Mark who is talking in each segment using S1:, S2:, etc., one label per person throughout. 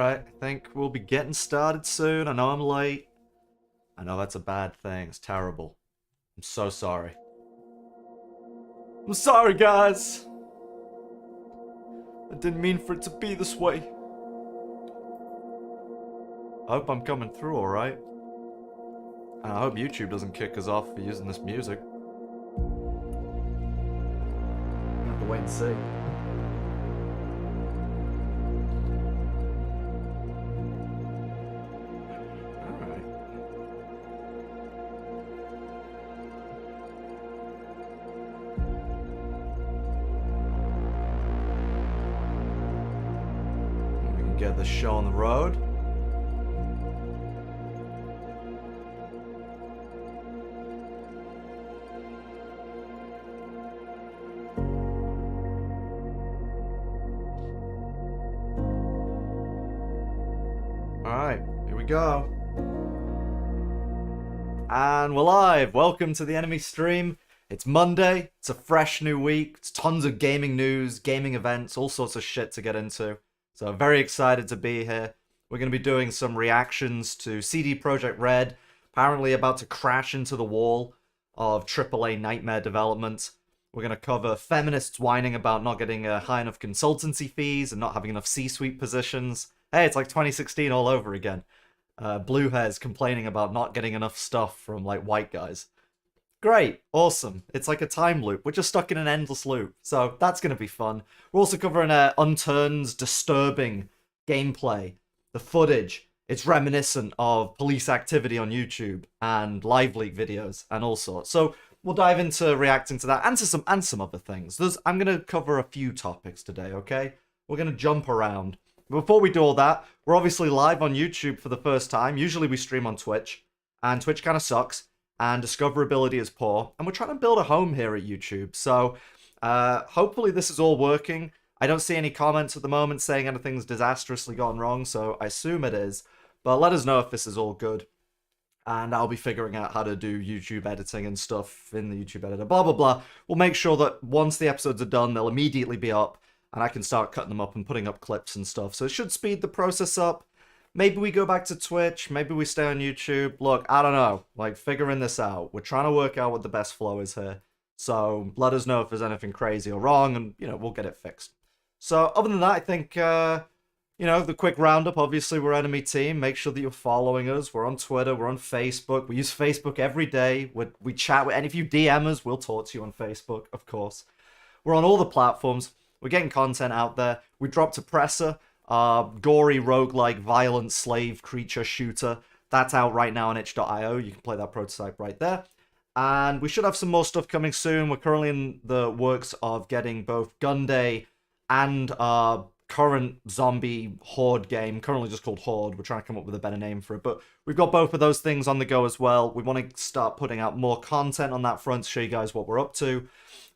S1: Alright, I think we'll be getting started soon. I know I'm late. I know that's a bad thing. It's terrible. I'm so sorry. I'm sorry, guys. I didn't mean for it to be this way. I hope I'm coming through alright. And I hope YouTube doesn't kick us off for using this music. We'll have to wait and see. Get the show on the road. Alright, here we go. And we're live. Welcome to the enemy stream. It's Monday. It's a fresh new week. It's tons of gaming news, gaming events, all sorts of shit to get into. So very excited to be here. We're going to be doing some reactions to CD Projekt Red, apparently about to crash into the wall of AAA nightmare development. We're going to cover Feminists whining about not getting high enough consultancy fees and not having enough C-suite positions. Hey, it's like 2016 all over again. Blue hairs complaining about not getting enough stuff from like white guys. Great, awesome. It's like a time loop. We're just stuck in an endless loop. So that's going to be fun. We're also covering Unturned's disturbing gameplay. The footage, it's reminiscent of police activity on YouTube and live leak videos and all sorts. So we'll dive into reacting to that and to some other things. I'm going to cover a few topics today, okay? We're going to jump around. Before we do all that, we're obviously live on YouTube for the first time. Usually we stream on Twitch, and Twitch kind of sucks. And discoverability is poor, and we're trying to build a home here at YouTube, so hopefully this is all working. I don't see any comments at the moment saying anything's disastrously gone wrong, so I assume it is, but let us know if this is all good, and I'll be figuring out how to do YouTube editing and stuff in the YouTube editor, blah blah blah. We'll make sure that once the episodes are done, they'll immediately be up, and I can start cutting them up and putting up clips and stuff, so it should speed the process up. Maybe we go back to Twitch, maybe we stay on YouTube. Look, I don't know, like, figuring this out. We're trying to work out what the best flow is here. So, let us know if there's anything crazy or wrong, and, you know, we'll get it fixed. So, other than that, I think, you know, the quick roundup, obviously, we're Enemy Team. Make sure that you're following us. We're on Twitter, we're on Facebook. We use Facebook every day. We chat, and if you DM us, we'll talk to you on Facebook, of course. We're on all the platforms. We're getting content out there. We dropped Oppressor. Gory, roguelike, violent slave creature shooter. That's out right now on itch.io. You can play that prototype right there. And we should have some more stuff coming soon. We're currently in the works of getting both Gunday and our current zombie horde game, currently just called Horde. We're trying to come up with a better name for it. But we've got both of those things on the go as well. We want to start putting out more content on that front to show you guys what we're up to,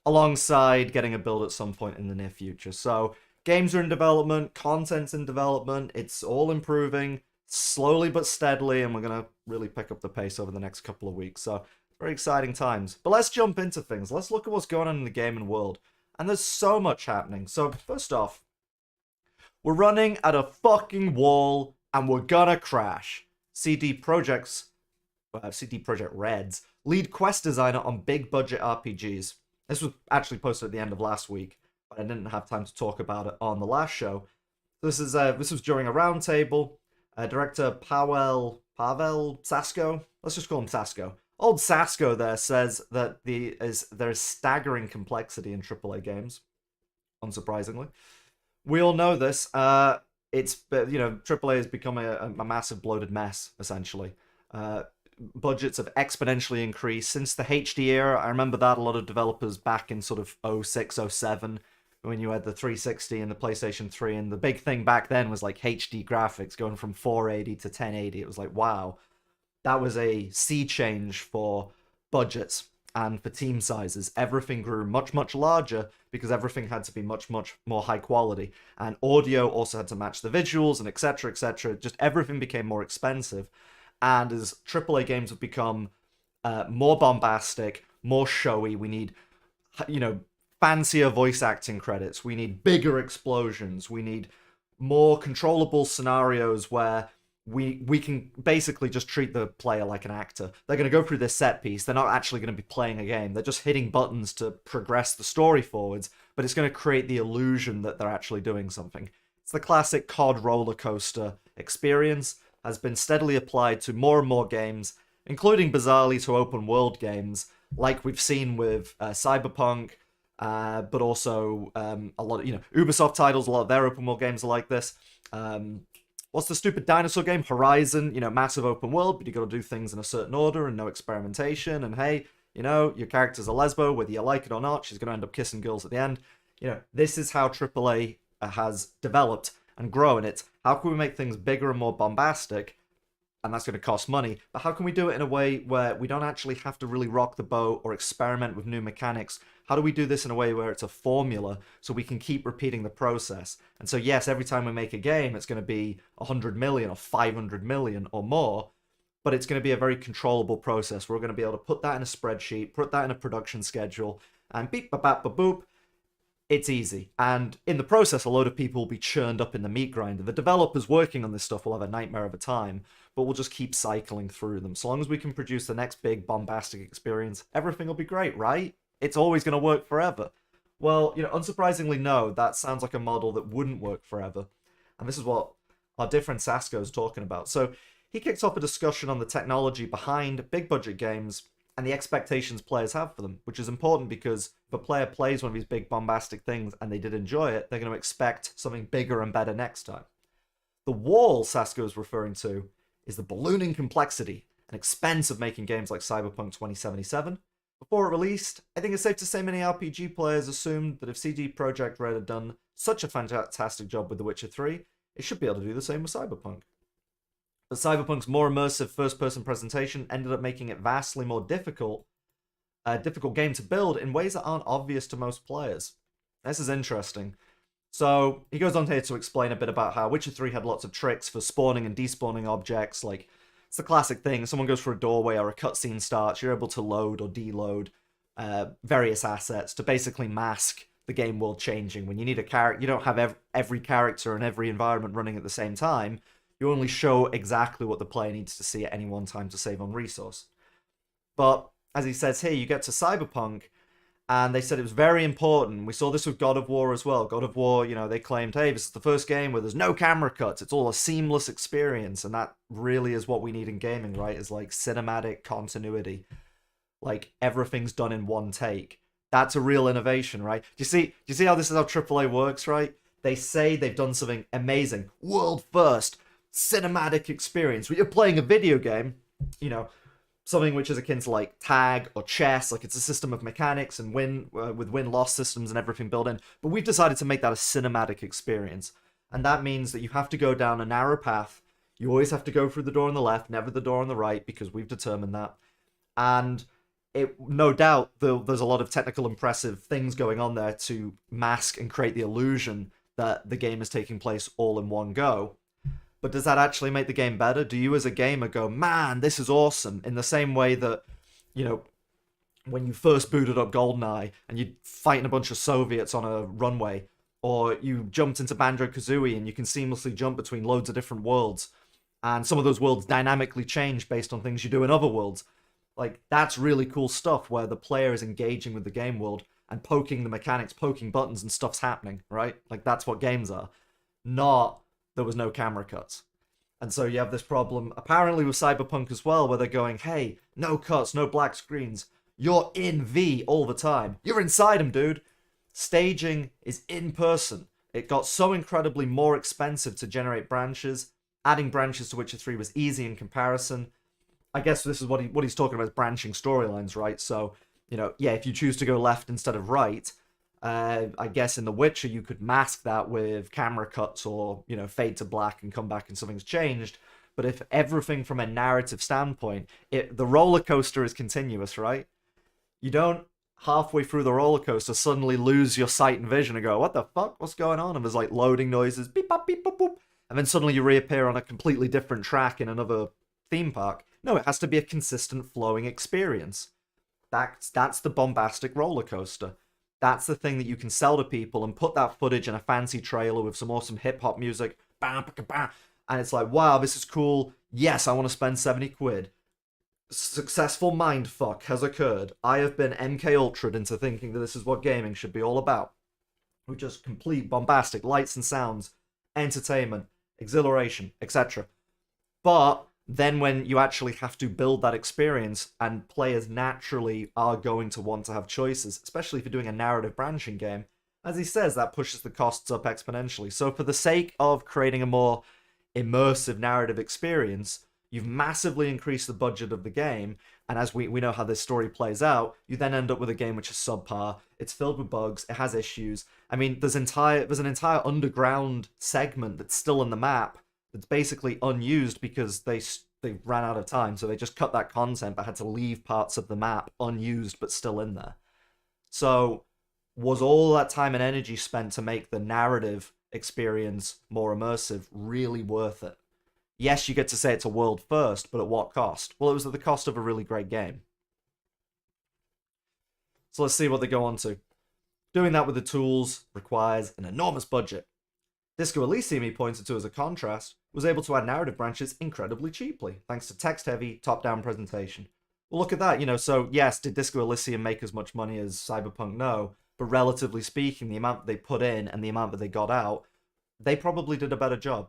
S1: alongside getting a build at some point in the near future. So games are in development, content's in development, it's all improving, slowly but steadily, and we're going to really pick up the pace over the next couple of weeks. So, very exciting times. But let's jump into things. Let's look at what's going on in the gaming world. And there's so much happening. So, first off, we're running at a fucking wall, and we're gonna crash. CD Projekt Red's lead quest designer on big budget RPGs. This was actually posted at the end of last week, but I didn't have time to talk about it on the last show. This was during a roundtable. Director Pavel Sasko, let's just call him Sasko. Old Sasko there says that there is staggering complexity in AAA games, unsurprisingly. We all know this. AAA has become a massive bloated mess, essentially. Budgets have exponentially increased since the HD era. I remember that a lot of developers back in sort of 06, 07, when you had the 360 and the PlayStation 3, and the big thing back then was like HD graphics going from 480 to 1080. It was like, wow, that was a sea change for budgets and for team sizes. Everything grew much, much larger because everything had to be much, much more high quality. And audio also had to match the visuals and etc, etc. Just everything became more expensive. And as AAA games have become more bombastic, more showy, we need, fancier voice acting credits. We need bigger explosions. We need more controllable scenarios where we can basically just treat the player like an actor. They're going to go through this set piece. They're not actually going to be playing a game. They're just hitting buttons to progress the story forwards, but it's going to create the illusion that they're actually doing something. It's the classic COD roller coaster experience, has been steadily applied to more and more games, including bizarrely to open world games, like we've seen with Cyberpunk, but also a lot of, Ubisoft titles, a lot of their open world games are like this. What's the stupid dinosaur game? Horizon, massive open world, but you got to do things in a certain order and no experimentation. And hey, your character's a lesbo, whether you like it or not, she's going to end up kissing girls at the end. This is how AAA has developed and grown. It's how can we make things bigger and more bombastic? And that's going to cost money. But how can we do it in a way where we don't actually have to really rock the boat or experiment with new mechanics? How do we do this in a way where it's a formula so we can keep repeating the process? And so, yes, every time we make a game, it's going to be 100 million or 500 million or more, but it's going to be a very controllable process. We're going to be able to put that in a spreadsheet, put that in a production schedule, and beep, ba, ba, ba, boop. It's easy. And in the process, a load of people will be churned up in the meat grinder. The developers working on this stuff will have a nightmare of a time, but we'll just keep cycling through them. So long as we can produce the next big bombastic experience, everything will be great, right? It's always going to work forever. Well, unsurprisingly, no, that sounds like a model that wouldn't work forever. And this is what our different Sasko is talking about. So he kicks off a discussion on the technology behind big budget games and the expectations players have for them, which is important because if a player plays one of these big bombastic things and they did enjoy it, they're going to expect something bigger and better next time. The wall Sasko is referring to is the ballooning complexity and expense of making games like Cyberpunk 2077. Before it released, I think it's safe to say many RPG players assumed that if CD Projekt Red had done such a fantastic job with The Witcher 3, it should be able to do the same with Cyberpunk. But Cyberpunk's more immersive first-person presentation ended up making it vastly more difficult game to build in ways that aren't obvious to most players. This is interesting. So he goes on here to explain a bit about how Witcher 3 had lots of tricks for spawning and despawning objects. Like, it's the classic thing. Someone goes for a doorway or a cutscene starts, you're able to load or deload various assets to basically mask the game world changing. When you need a character, you don't have every character and every environment running at the same time. You only show exactly what the player needs to see at any one time to save on resource. But, as he says here, you get to Cyberpunk, and they said it was very important. We saw this with God of War as well. God of War, they claimed, hey, this is the first game where there's no camera cuts. It's all a seamless experience, and that really is what we need in gaming, right? Is like cinematic continuity. Like, everything's done in one take. That's a real innovation, right? Do you see how this is how AAA works, right? They say they've done something amazing. World first. Cinematic experience. When you're playing a video game, something which is akin to like tag or chess, like it's a system of mechanics and with win-loss systems and everything built in. But we've decided to make that a cinematic experience. And that means that you have to go down a narrow path. You always have to go through the door on the left, never the door on the right, because we've determined that. And no doubt there's a lot of technical impressive things going on there to mask and create the illusion that the game is taking place all in one go. But does that actually make the game better? Do you as a gamer go, man, this is awesome? In the same way that, when you first booted up GoldenEye and you're fighting a bunch of Soviets on a runway, or you jumped into Banjo-Kazooie and you can seamlessly jump between loads of different worlds, and some of those worlds dynamically change based on things you do in other worlds. Like, that's really cool stuff where the player is engaging with the game world and poking the mechanics, poking buttons, and stuff's happening, right? Like, that's what games are. Not there was no camera cuts. And so you have this problem, apparently with Cyberpunk as well, where they're going, hey, no cuts, no black screens. You're in V all the time. You're inside them, dude. Staging is in person. It got so incredibly more expensive to generate branches. Adding branches to Witcher 3 was easy in comparison. I guess this is what he's talking about, is branching storylines, right? So, if you choose to go left instead of right, I guess in The Witcher you could mask that with camera cuts or, fade to black and come back and something's changed. But if everything from a narrative standpoint, the roller coaster is continuous, right? You don't halfway through the roller coaster suddenly lose your sight and vision and go, what the fuck? What's going on? And there's like loading noises, beep, bop, beep, boop, boop. And then suddenly you reappear on a completely different track in another theme park. No, it has to be a consistent flowing experience. That's the bombastic roller coaster. That's the thing that you can sell to people and put that footage in a fancy trailer with some awesome hip hop music. Bam, bam, bam, and it's like, wow, this is cool. Yes, I want to spend 70 quid. Successful mindfuck has occurred. I have been MK Ultra'd into thinking that this is what gaming should be all about. With just complete bombastic lights and sounds, entertainment, exhilaration, etc. But then when you actually have to build that experience, and players naturally are going to want to have choices, especially if you're doing a narrative branching game, as he says, that pushes the costs up exponentially. So for the sake of creating a more immersive narrative experience, you've massively increased the budget of the game, and as we know how this story plays out, you then end up with a game which is subpar. It's filled with bugs. It has issues. I mean, there's an entire underground segment that's still in the map that's basically unused because they ran out of time, so they just cut that content but had to leave parts of the map unused but still in there. So was all that time and energy spent to make the narrative experience more immersive really worth it? Yes, you get to say it's a world first, but at what cost? Well, it was at the cost of a really great game. So let's see what they go on to. Doing that with the tools requires an enormous budget. Disco Elysium, he pointed to as a contrast, was able to add narrative branches incredibly cheaply, thanks to text-heavy, top-down presentation. Well, look at that, so yes, did Disco Elysium make as much money as Cyberpunk? No, but relatively speaking, the amount that they put in and the amount that they got out, they probably did a better job.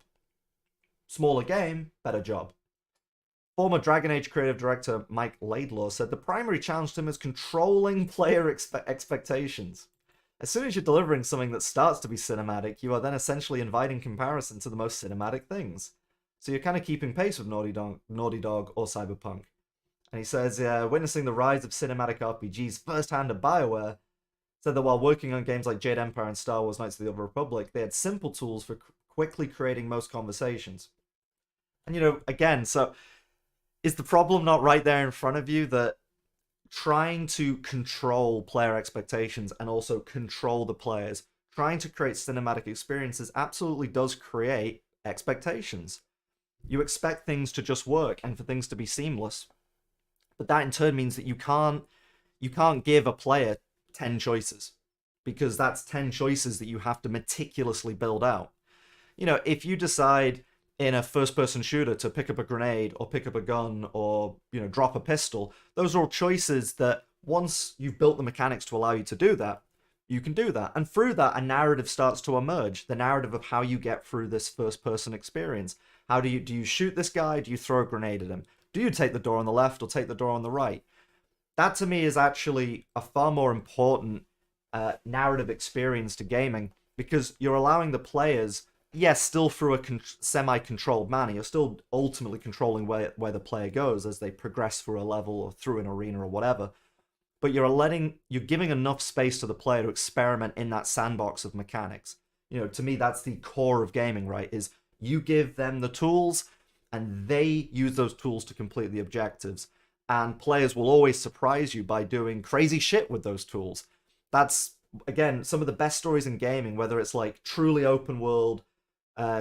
S1: Smaller game, better job. Former Dragon Age creative director Mike Laidlaw said the primary challenge to him is controlling player expectations. As soon as you're delivering something that starts to be cinematic, you are then essentially inviting comparison to the most cinematic things. So you're kind of keeping pace with Naughty Dog or Cyberpunk. And he says, witnessing the rise of cinematic RPGs firsthand at BioWare, said that while working on games like Jade Empire and Star Wars Knights of the Old Republic, they had simple tools for quickly creating most conversations. And, again, so is the problem not right there in front of you that trying to control player expectations and also control the players, trying to create cinematic experiences absolutely does create expectations. You expect things to just work and for things to be seamless. But that in turn means that you can't give a player 10 choices, because that's 10 choices that you have to meticulously build out. If you decide in a first-person shooter to pick up a grenade or pick up a gun or, drop a pistol, those are all choices that once you've built the mechanics to allow you to do that, you can do that. And through that, a narrative starts to emerge, the narrative of how you get through this first-person experience. How do you shoot this guy? Do you throw a grenade at him? Do you take the door on the left or take the door on the right? That, to me, is actually a far more important narrative experience to gaming, because you're allowing the players, yes, still through a semi-controlled manner, you're still ultimately controlling where the player goes as they progress through a level or through an arena or whatever, but you're giving enough space to the player to experiment in that sandbox of mechanics. To me, that's the core of gaming, right? Is you give them the tools, and they use those tools to complete the objectives. And players will always surprise you by doing crazy shit with those tools. That's, again, some of the best stories in gaming, whether it's like truly open world,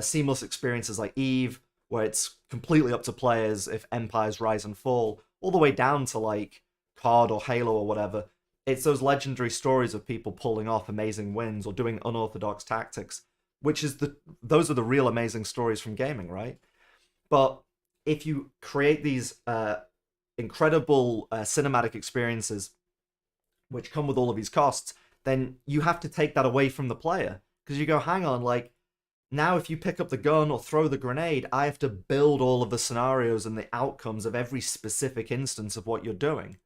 S1: seamless experiences like Eve, where it's completely up to players if empires rise and fall, all the way down to like COD or Halo or whatever. It's those legendary stories of people pulling off amazing wins or doing unorthodox tactics, those are the real amazing stories from gaming, right? But if you create these incredible cinematic experiences which come with all of these costs, then you have to take that away from the player, because you go, hang on, like, now if you pick up the gun or throw the grenade, I have to build all of the scenarios and the outcomes of every specific instance of what you're doing.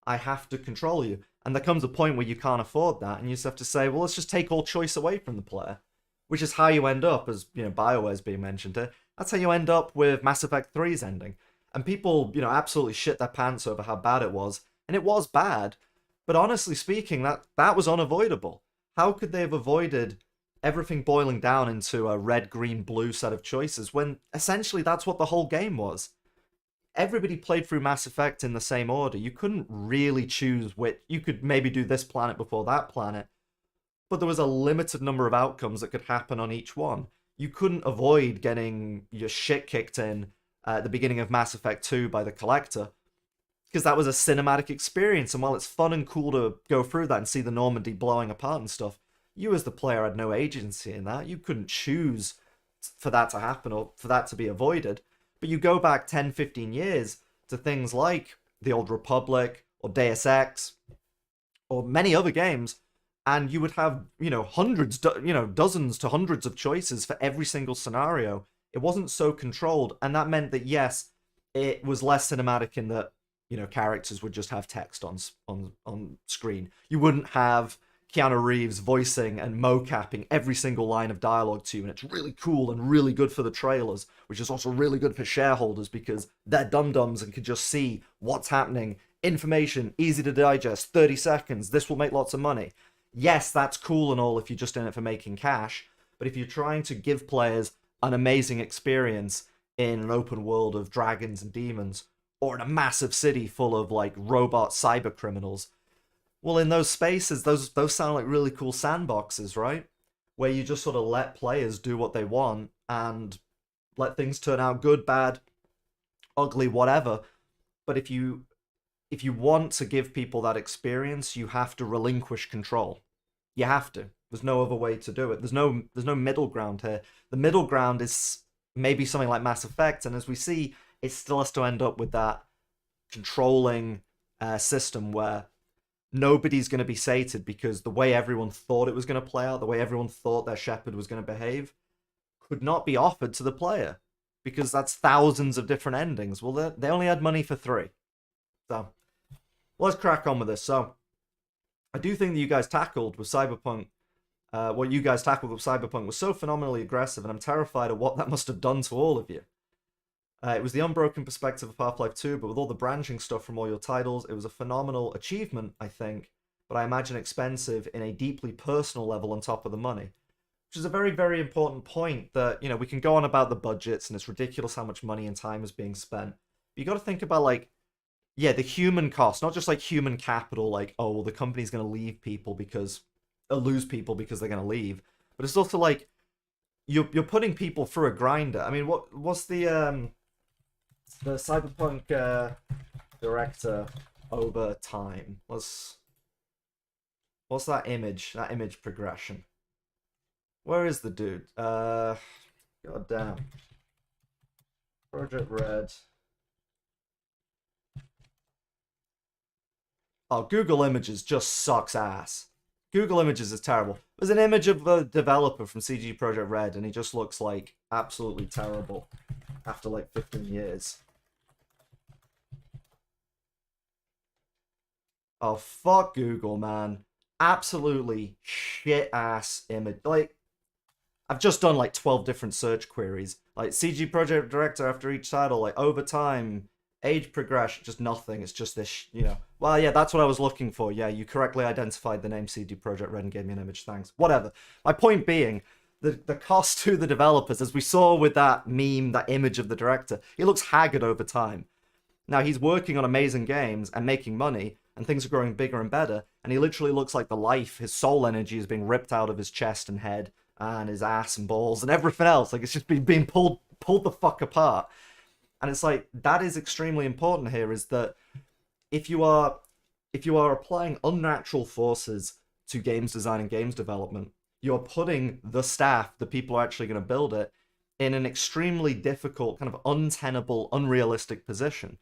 S1: I have to control you. And there comes a point where you can't afford that, and you just have to say, well, let's just take all choice away from the player. Which is how you end up, as BioWare's being mentioned here, that's how you end up with Mass Effect 3's ending. And people, absolutely shit their pants over how bad it was. And it was bad. But honestly speaking, that was unavoidable. How could they have avoided everything boiling down into a red, green, blue set of choices when essentially that's what the whole game was? Everybody played through Mass Effect in the same order. You couldn't really choose which. You could maybe do this planet before that planet, but there was a limited number of outcomes that could happen on each one. You couldn't avoid getting your shit kicked in at the beginning of Mass Effect 2 by the Collector, because that was a cinematic experience. And while it's fun and cool to go through that and see the Normandy blowing apart and stuff, you as the player had no agency in that. You couldn't choose for that to happen or for that to be avoided. But you go back 10, 15 years to things like the Old Republic or Deus Ex or many other games, and you would have, hundreds, dozens to hundreds of choices for every single scenario. It wasn't so controlled, and that meant that, yes, it was less cinematic in that, characters would just have text on screen. You wouldn't have Keanu Reeves voicing and mocapping every single line of dialogue to you, and it's really cool and really good for the trailers, which is also really good for shareholders because they're dum-dums and can just see what's happening. Information, easy to digest, 30 seconds, this will make lots of money. Yes, that's cool and all if you're just in it for making cash, but if you're trying to give players an amazing experience in an open world of dragons and demons, or in a massive city full of, like, robot cyber criminals, well, in those spaces, those sound like really cool sandboxes, right? Where you just sort of let players do what they want and let things turn out good, bad, ugly, whatever. But if you want to give people that experience, you have to relinquish control. You have to. There's no other way to do it. There's no middle ground here. The middle ground is maybe something like Mass Effect, and as we see, it still has to end up with that controlling system where nobody's going to be sated because the way everyone thought it was going to play out, the way everyone thought their shepherd was going to behave, could not be offered to the player because that's thousands of different endings. Well, they only had money for 3. So, let's crack on with this. So, I do think that you guys tackled with Cyberpunk, what you guys tackled with Cyberpunk was so phenomenally aggressive, and I'm terrified of what that must have done to all of you. It was the unbroken perspective of Half-Life 2, but with all the branching stuff from all your titles, it was a phenomenal achievement, I think, but I imagine expensive in a deeply personal level on top of the money. Which is a very, very important point that, we can go on about the budgets, and it's ridiculous how much money and time is being spent. But you got to think about, like, yeah, the human cost, not just like human capital, like, oh, well, the company's going to lose people because they're going to leave. But it's also like, you're putting people through a grinder. I mean, what's the Cyberpunk director over time? What's that image progression? Where is the dude? God damn. Projekt Red. Oh, Google Images just sucks ass. Google Images is terrible. There's an image of a developer from CG Projekt Red, and he just looks like absolutely terrible after like 15 years. Oh, fuck Google, man. Absolutely shit-ass image. Like, I've just done like 12 different search queries. Like, CG Projekt Director after each title, like, over time, age progression, just nothing. It's just this, Well, yeah, that's what I was looking for. Yeah, you correctly identified the name CD Projekt Red and gave me an image. Thanks. Whatever. My point being, the cost to the developers, as we saw with that meme, that image of the director, he looks haggard over time. Now, he's working on amazing games and making money, and things are growing bigger and better, and he literally looks like the life, his soul energy is being ripped out of his chest and head, and his ass and balls, and everything else. Like, it's just being pulled the fuck apart. And it's like, that is extremely important here, is that if you are applying unnatural forces to games design and games development, you're putting the staff, the people who are actually going to build it, in an extremely difficult, kind of untenable, unrealistic position.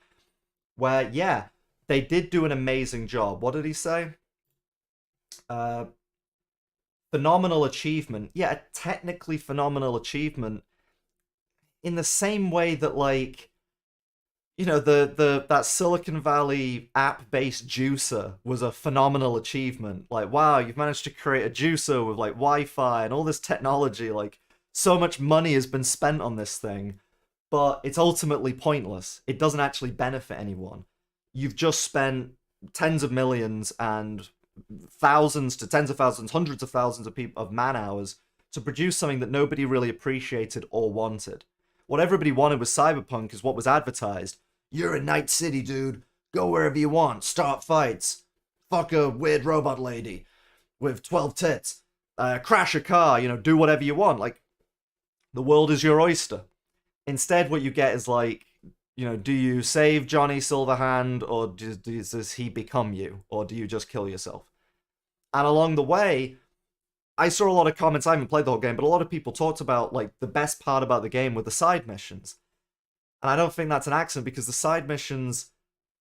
S1: Where, yeah, they did do an amazing job. What did he say? Phenomenal achievement. Yeah, a technically phenomenal achievement. In the same way that, like, that Silicon Valley app-based juicer was a phenomenal achievement. Like, wow, you've managed to create a juicer with, like, Wi-Fi and all this technology. Like, so much money has been spent on this thing, but it's ultimately pointless. It doesn't actually benefit anyone. You've just spent tens of millions and thousands to tens of thousands, hundreds of thousands of man-hours to produce something that nobody really appreciated or wanted. What everybody wanted with Cyberpunk is what was advertised. You're in Night City, dude. Go wherever you want. Start fights. Fuck a weird robot lady with 12 tits. Crash a car, do whatever you want. Like, the world is your oyster. Instead, what you get is, like, do you save Johnny Silverhand, or does he become you, or do you just kill yourself? And along the way, I saw a lot of comments. I haven't played the whole game, but a lot of people talked about like the best part about the game were the side missions. And I don't think that's an accident, because the side missions,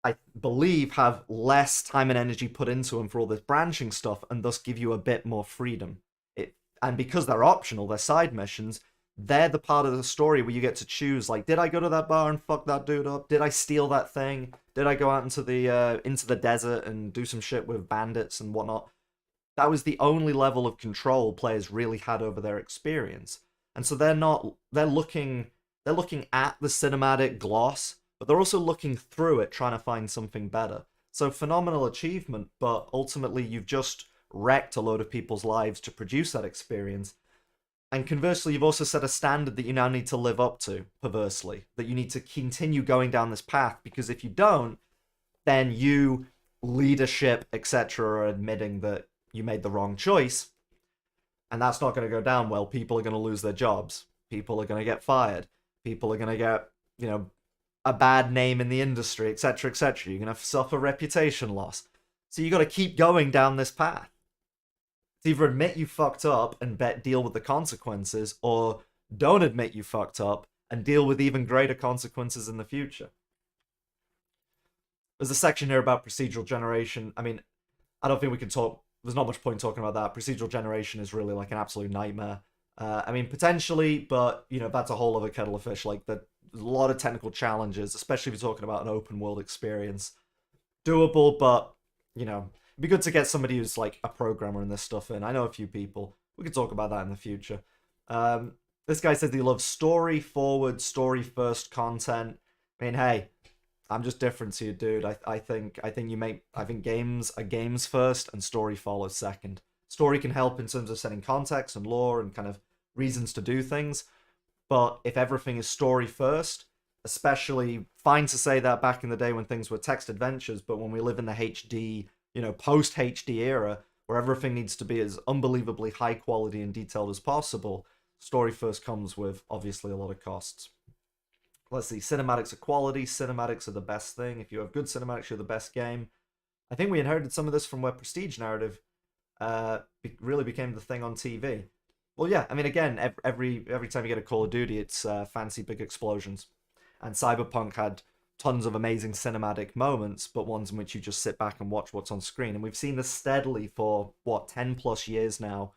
S1: I believe, have less time and energy put into them for all this branching stuff, and thus give you a bit more freedom. And because they're optional, they're side missions, they're the part of the story where you get to choose, like, did I go to that bar and fuck that dude up? Did I steal that thing? Did I go out into the desert and do some shit with bandits and whatnot? That was the only level of control players really had over their experience. And so they're looking at the cinematic gloss, but they're also looking through it, trying to find something better. So phenomenal achievement, but ultimately you've just wrecked a load of people's lives to produce that experience. And conversely, you've also set a standard that you now need to live up to, perversely. That you need to continue going down this path, because if you don't, then you, leadership, etc., are admitting that you made the wrong choice. And that's not going to go down well. People are going to lose their jobs. People are going to get fired. People are going to get, a bad name in the industry, etc., etc. You're going to suffer reputation loss. So you got to keep going down this path. It's either admit you fucked up and deal with the consequences, or don't admit you fucked up and deal with even greater consequences in the future. There's a section here about procedural generation. I mean, I don't think we can talk... There's not much point talking about that. Procedural generation is really like an absolute nightmare. I mean, potentially, but, that's a whole other kettle of fish. Like, there's a lot of technical challenges, especially if you're talking about an open world experience. Doable, but, it'd be good to get somebody who's like a programmer in this stuff in. I know a few people. We could talk about that in the future. This guy says he loves story forward, story first content. I mean, hey, I'm just different to you, dude. I think games are games first and story follows second. Story can help in terms of setting context and lore and kind of reasons to do things. But if everything is story first, especially, fine to say that back in the day when things were text adventures, but when we live in the HD, post HD era, where everything needs to be as unbelievably high quality and detailed as possible, story first comes with obviously a lot of costs. Let's see, cinematics are quality. Cinematics are the best thing. If you have good cinematics, you're the best game. I think we inherited some of this from where prestige narrative really became the thing on TV. Well, yeah, I mean, again, every time you get a Call of Duty, it's fancy big explosions. And Cyberpunk had tons of amazing cinematic moments, but ones in which you just sit back and watch what's on screen. And we've seen this steadily for, 10 plus years now,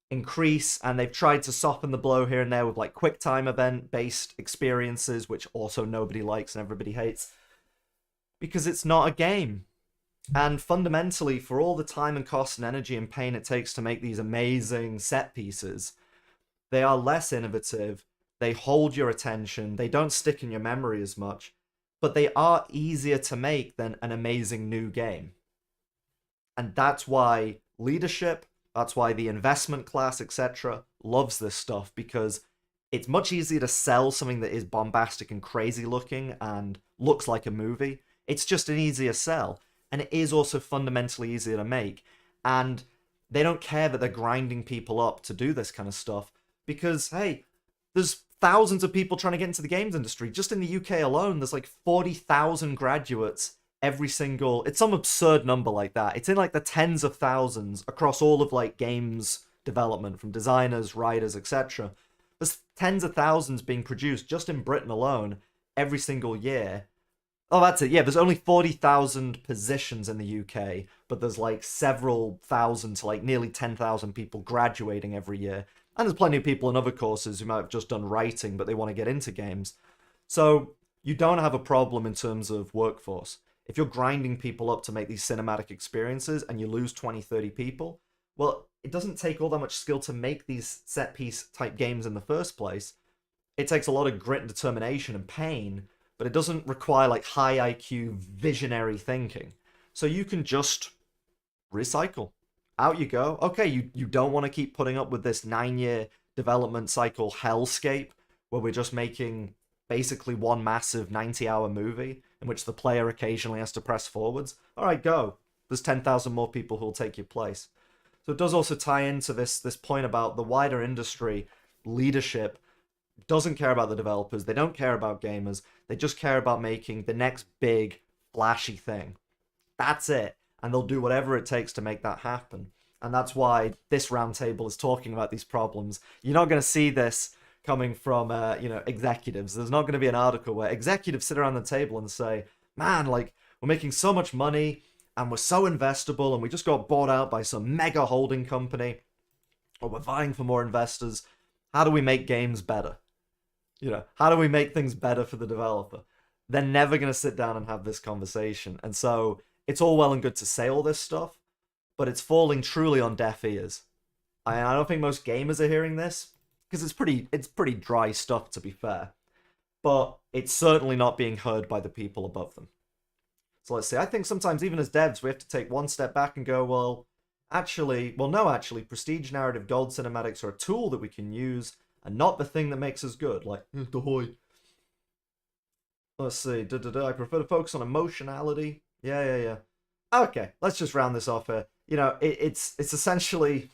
S1: increase, and they've tried to soften the blow here and there with like quick time event based experiences, which also nobody likes and everybody hates, because it's not a game. And fundamentally, for all the time and cost and energy and pain it takes to make these amazing set pieces, they are less innovative, they hold your attention, they don't stick in your memory as much, but they are easier to make than an amazing new game. And that's why leadership, that's why the investment class, etc., loves this stuff, because it's much easier to sell something that is bombastic and crazy looking and looks like a movie. It's just an easier sell. And it is also fundamentally easier to make. And they don't care that they're grinding people up to do this kind of stuff, because, hey, there's thousands of people trying to get into the games industry. Just in the UK alone, there's like 40,000 graduates every single... It's some absurd number like that. It's in like the tens of thousands across all of like games development, from designers, writers, etc. There's tens of thousands being produced just in Britain alone every single year. Oh, that's it. Yeah, there's only 40,000 positions in the UK, but there's like several thousand to like nearly 10,000 people graduating every year. And there's plenty of people in other courses who might have just done writing, but they want to get into games. So you don't have a problem in terms of workforce. If you're grinding people up to make these cinematic experiences and you lose 20, 30 people, well, it doesn't take all that much skill to make these set piece type games in the first place. It takes a lot of grit and determination and pain, but it doesn't require like high IQ visionary thinking. So you can just recycle. Out you go. Okay, you don't want to keep putting up with this 9-year development cycle hellscape where we're just making basically one massive 90-hour movie in which the player occasionally has to press forwards. All right, go. There's 10,000 more people who will take your place. So it does also tie into this point about the wider industry leadership doesn't care about the developers. They don't care about gamers. They just care about making the next big, flashy thing. That's it. And they'll do whatever it takes to make that happen. And that's why this roundtable is talking about these problems. You're not going to see this coming from, executives. There's not going to be an article where executives sit around the table and say, man, like, we're making so much money and we're so investable and we just got bought out by some mega holding company, or we're vying for more investors. How do we make games better? How do we make things better for the developer? They're never going to sit down and have this conversation. And so it's all well and good to say all this stuff, but it's falling truly on deaf ears. I don't think most gamers are hearing this, because it's pretty dry stuff, to be fair. But it's certainly not being heard by the people above them. So let's see. I think sometimes even as devs, we have to take one step back and go, no, actually, prestige narrative gold cinematics are a tool that we can use and not the thing that makes us good. Like, Dahoy. Let's see. I prefer to focus on emotionality. Yeah. Okay, let's just round this off here. It's essentially,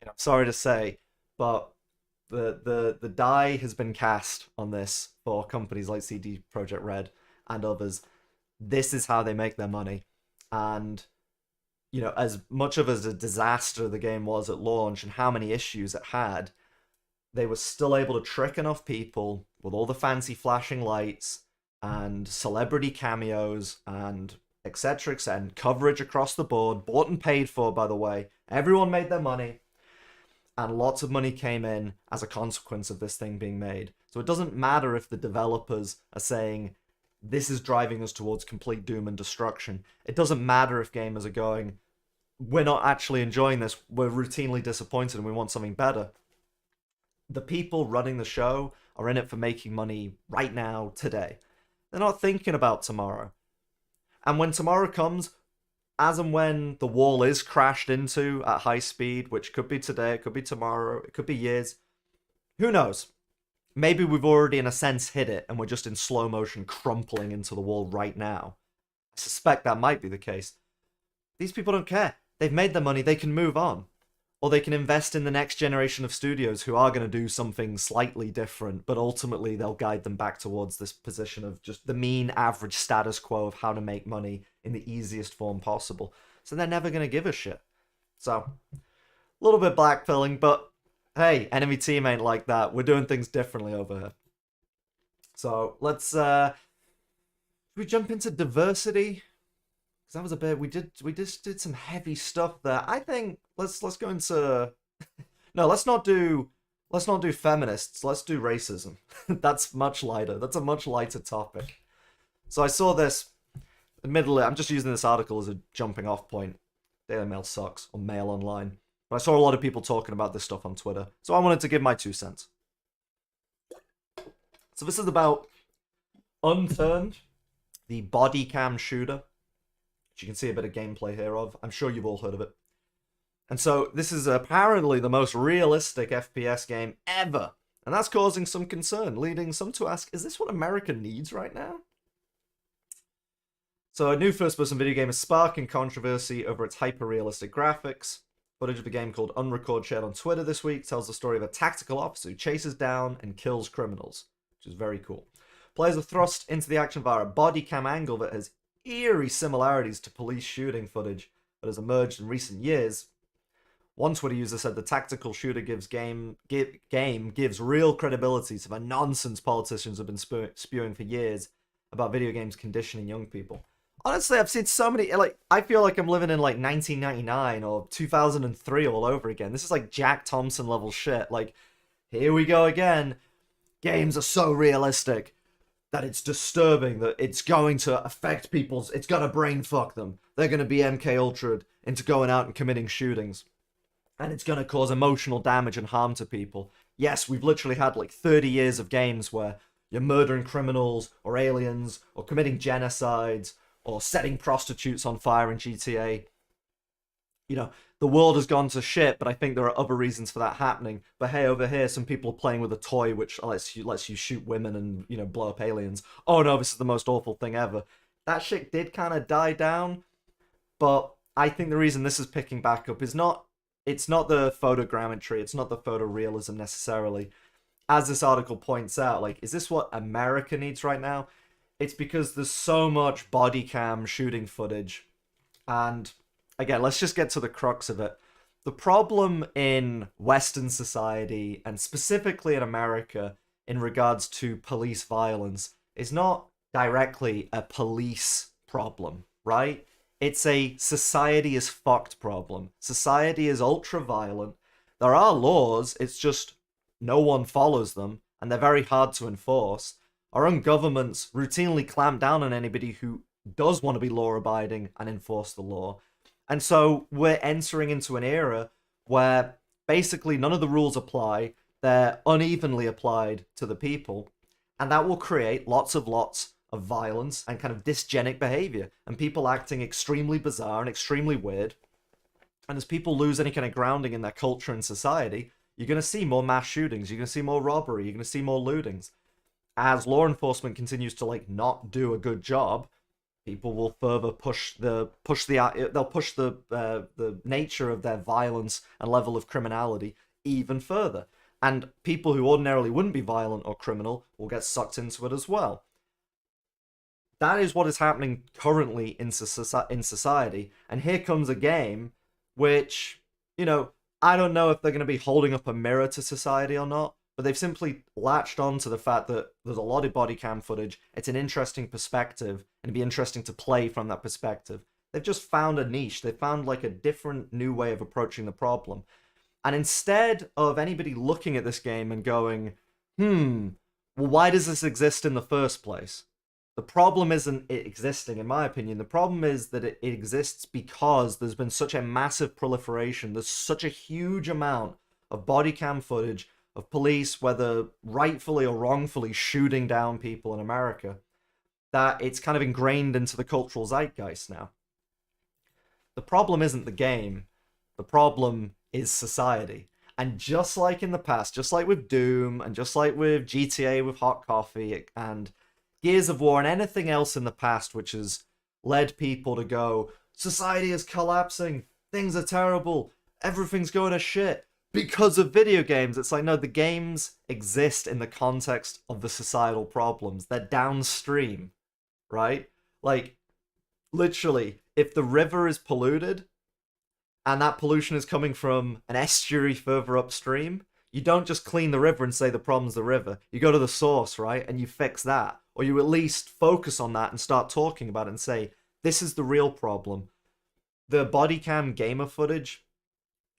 S1: I'm sorry to say, but the die has been cast on this for companies like CD Projekt Red and others. This is how they make their money. And, as much of a disaster the game was at launch and how many issues it had, they were still able to trick enough people with all the fancy flashing lights and celebrity cameos and etc., and coverage across the board, bought and paid for, by the way. Everyone made their money, and lots of money came in as a consequence of this thing being made. So it doesn't matter if the developers are saying, this is driving us towards complete doom and destruction. It doesn't matter if gamers are going, we're not actually enjoying this, we're routinely disappointed and we want something better. The people running the show are in it for making money right now, today. They're not thinking about tomorrow. And when tomorrow comes, as and when the wall is crashed into at high speed, which could be today, it could be tomorrow, it could be years, who knows? Maybe we've already, in a sense, hit it, and we're just in slow motion crumpling into the wall right now. I suspect that might be the case. These people don't care. They've made their money, they can move on. Or they can invest in the next generation of studios who are going to do something slightly different, but ultimately they'll guide them back towards this position of just the mean average status quo of how to make money in the easiest form possible. So they're never going to give a shit. So, a little bit blackpilling, but hey, enemy team ain't like that. We're doing things differently over here. So, let's, we jump into diversity? Because that was a bit, we just did some heavy stuff there. I think, let's go into, no, let's not do feminists, let's do racism. That's much lighter. That's a much lighter topic. So I saw this, admittedly, I'm just using this article as a jumping off point. Daily Mail sucks, or Mail Online. But I saw a lot of people talking about this stuff on Twitter, so I wanted to give my 2 cents. So this is about Unturned, the body cam shooter, which you can see a bit of gameplay here of. I'm sure you've all heard of it. And so this is apparently the most realistic FPS game ever. And that's causing some concern, leading some to ask, is this what America needs right now? So a new first-person video game is sparking controversy over its hyper-realistic graphics. Footage of a game called Unrecord shared on Twitter this week tells the story of a tactical officer who chases down and kills criminals, which is very cool. Players are thrust into the action via a body cam angle that has eerie similarities to police shooting footage that has emerged in recent years. One Twitter user said the tactical shooter game gives real credibility to the nonsense politicians have been spewing for years about video games conditioning young people. Honestly, I've seen so many, I feel like I'm living in 1999 or 2003 all over again. This is like Jack Thompson level shit. Here we go again. Games are so realistic that it's disturbing, that it's going to affect people's, it's gonna brain fuck them. They're gonna be MK Ultra'd into going out and committing shootings. And it's gonna cause emotional damage and harm to people. Yes, we've literally had 30 years of games where you're murdering criminals or aliens or committing genocides or setting prostitutes on fire in GTA. The world has gone to shit, but I think there are other reasons for that happening. But hey, over here, some people are playing with a toy which lets you shoot women and, blow up aliens. Oh no, this is the most awful thing ever. That shit did kind of die down, but I think the reason this is picking back up is it's not the photogrammetry, it's not the photorealism necessarily. as this article points out, like, is this what America needs right now? It's because there's so much body cam shooting footage. And again, let's just get to the crux of it. The problem in Western society, and specifically in America, in regards to police violence, is not directly a police problem, right? It's a society is fucked problem. Society is ultra violent. There are laws, it's just no one follows them, and they're very hard to enforce. Our own governments routinely clamp down on anybody who does want to be law abiding and enforce the law. And so we're entering into an era where basically none of the rules apply, they're unevenly applied to the people, and that will create lots of violence and kind of dysgenic behavior, and people acting extremely bizarre and extremely weird. And as people lose any kind of grounding in their culture and society, you're going to see more mass shootings, you're going to see more robbery, you're going to see more lootings. As law enforcement continues to like not do a good job, people will further push the nature of their violence and level of criminality even further. And people who ordinarily wouldn't be violent or criminal will get sucked into it as well. That is what is happening currently in society. And here comes a game which, you know, I don't know if they're going to be holding up a mirror to society or not, but they've simply latched on to the fact that there's a lot of body cam footage. It's an interesting perspective, and it'd be interesting to play from that perspective. They've just found a niche. They've found like a different new way of approaching the problem. And instead of anybody looking at this game and going, well, why does this exist in the first place? The problem isn't it existing, in my opinion. The problem is that it exists because there's been such a massive proliferation. There's such a huge amount of body cam footage of police, whether rightfully or wrongfully, shooting down people in America, that it's kind of ingrained into the cultural zeitgeist now. The problem isn't the game. The problem is society. And just like in the past, just like with Doom, and just like with GTA with Hot Coffee, and Gears of War, and anything else in the past which has led people to go, society is collapsing, things are terrible, everything's going to shit, because of video games. It's like, no, the games exist in the context of the societal problems. They're downstream, right? Like, literally, if the river is polluted, and that pollution is coming from an estuary further upstream, you don't just clean the river and say the problem's the river. You go to the source, right? And you fix that. Or you at least focus on that and start talking about it and say, this is the real problem. The body cam gamer footage,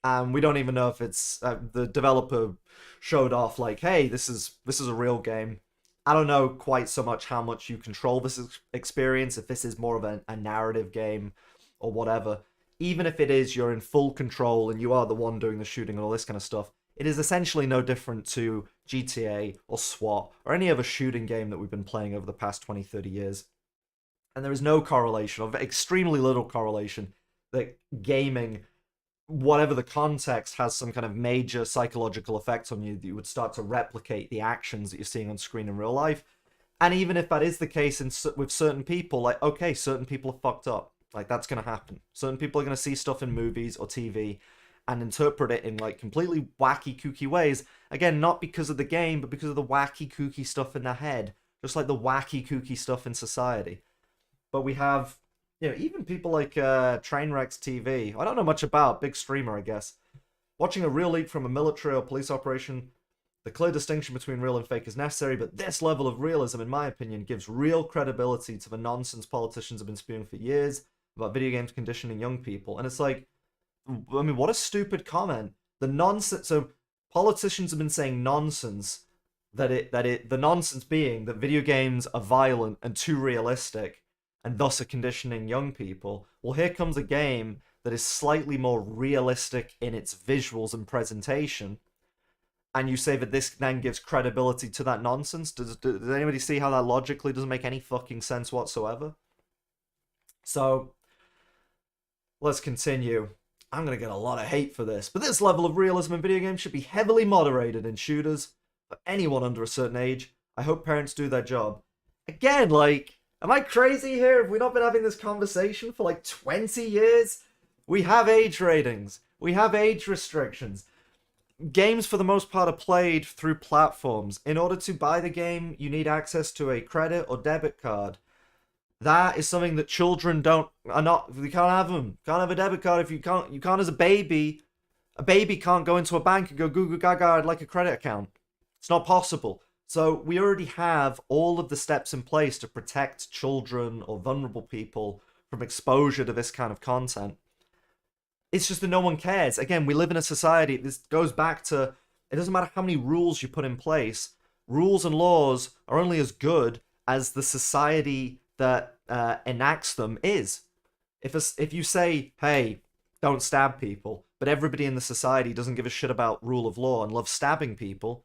S1: and we don't even know if it's the developer showed off like, hey, this is a real game. I don't know quite so much how much you control this experience, if this is more of a narrative game or whatever. Even if it is, you're in full control and you are the one doing the shooting and all this kind of stuff. It is essentially no different to GTA or SWAT or any other shooting game that we've been playing over the past 20, 30 years. And there is no correlation, or extremely little correlation, that gaming, whatever the context, has some kind of major psychological effect on you that you would start to replicate the actions that you're seeing on screen in real life. And even if that is the case with certain people, like, okay, certain people are fucked up. Like, that's going to happen. Certain people are going to see stuff in movies or TV and interpret it in like completely wacky, kooky ways. Again, not because of the game, but because of the wacky, kooky stuff in their head. Just like the wacky, kooky stuff in society. But we have, you know, even people like Trainwrecks TV, I don't know much about, big streamer, I guess. Watching a real leak from a military or police operation, the clear distinction between real and fake is necessary, but this level of realism, in my opinion, gives real credibility to the nonsense politicians have been spewing for years about video games conditioning young people. And it's like, I mean, what a stupid comment. The nonsense. So politicians have been saying nonsense. The nonsense being that video games are violent and too realistic, and thus are conditioning young people. Well, here comes a game that is slightly more realistic in its visuals and presentation, and you say that this then gives credibility to that nonsense. Does anybody see how that logically doesn't make any fucking sense whatsoever? So let's continue. I'm going to get a lot of hate for this, but this level of realism in video games should be heavily moderated in shooters for anyone under a certain age. I hope parents do their job. Again, like, am I crazy here? Have we not been having this conversation for like 20 years? We have age ratings. We have age restrictions. games for the most part are played through platforms. In order to buy the game, you need access to a credit or debit card. That is something that children are not. You can't have them. Can't have a debit card if you can't. You can't as a baby. A baby can't go into a bank and go, goo goo gaga, I'd like a credit account. It's not possible. So we already have all of the steps in place to protect children or vulnerable people from exposure to this kind of content. It's just that no one cares. Again, we live in a society. This goes back to, it doesn't matter how many rules you put in place. Rules and laws are only as good as the society that enacts them is. If you say, hey, don't stab people, but everybody in the society doesn't give a shit about rule of law and loves stabbing people,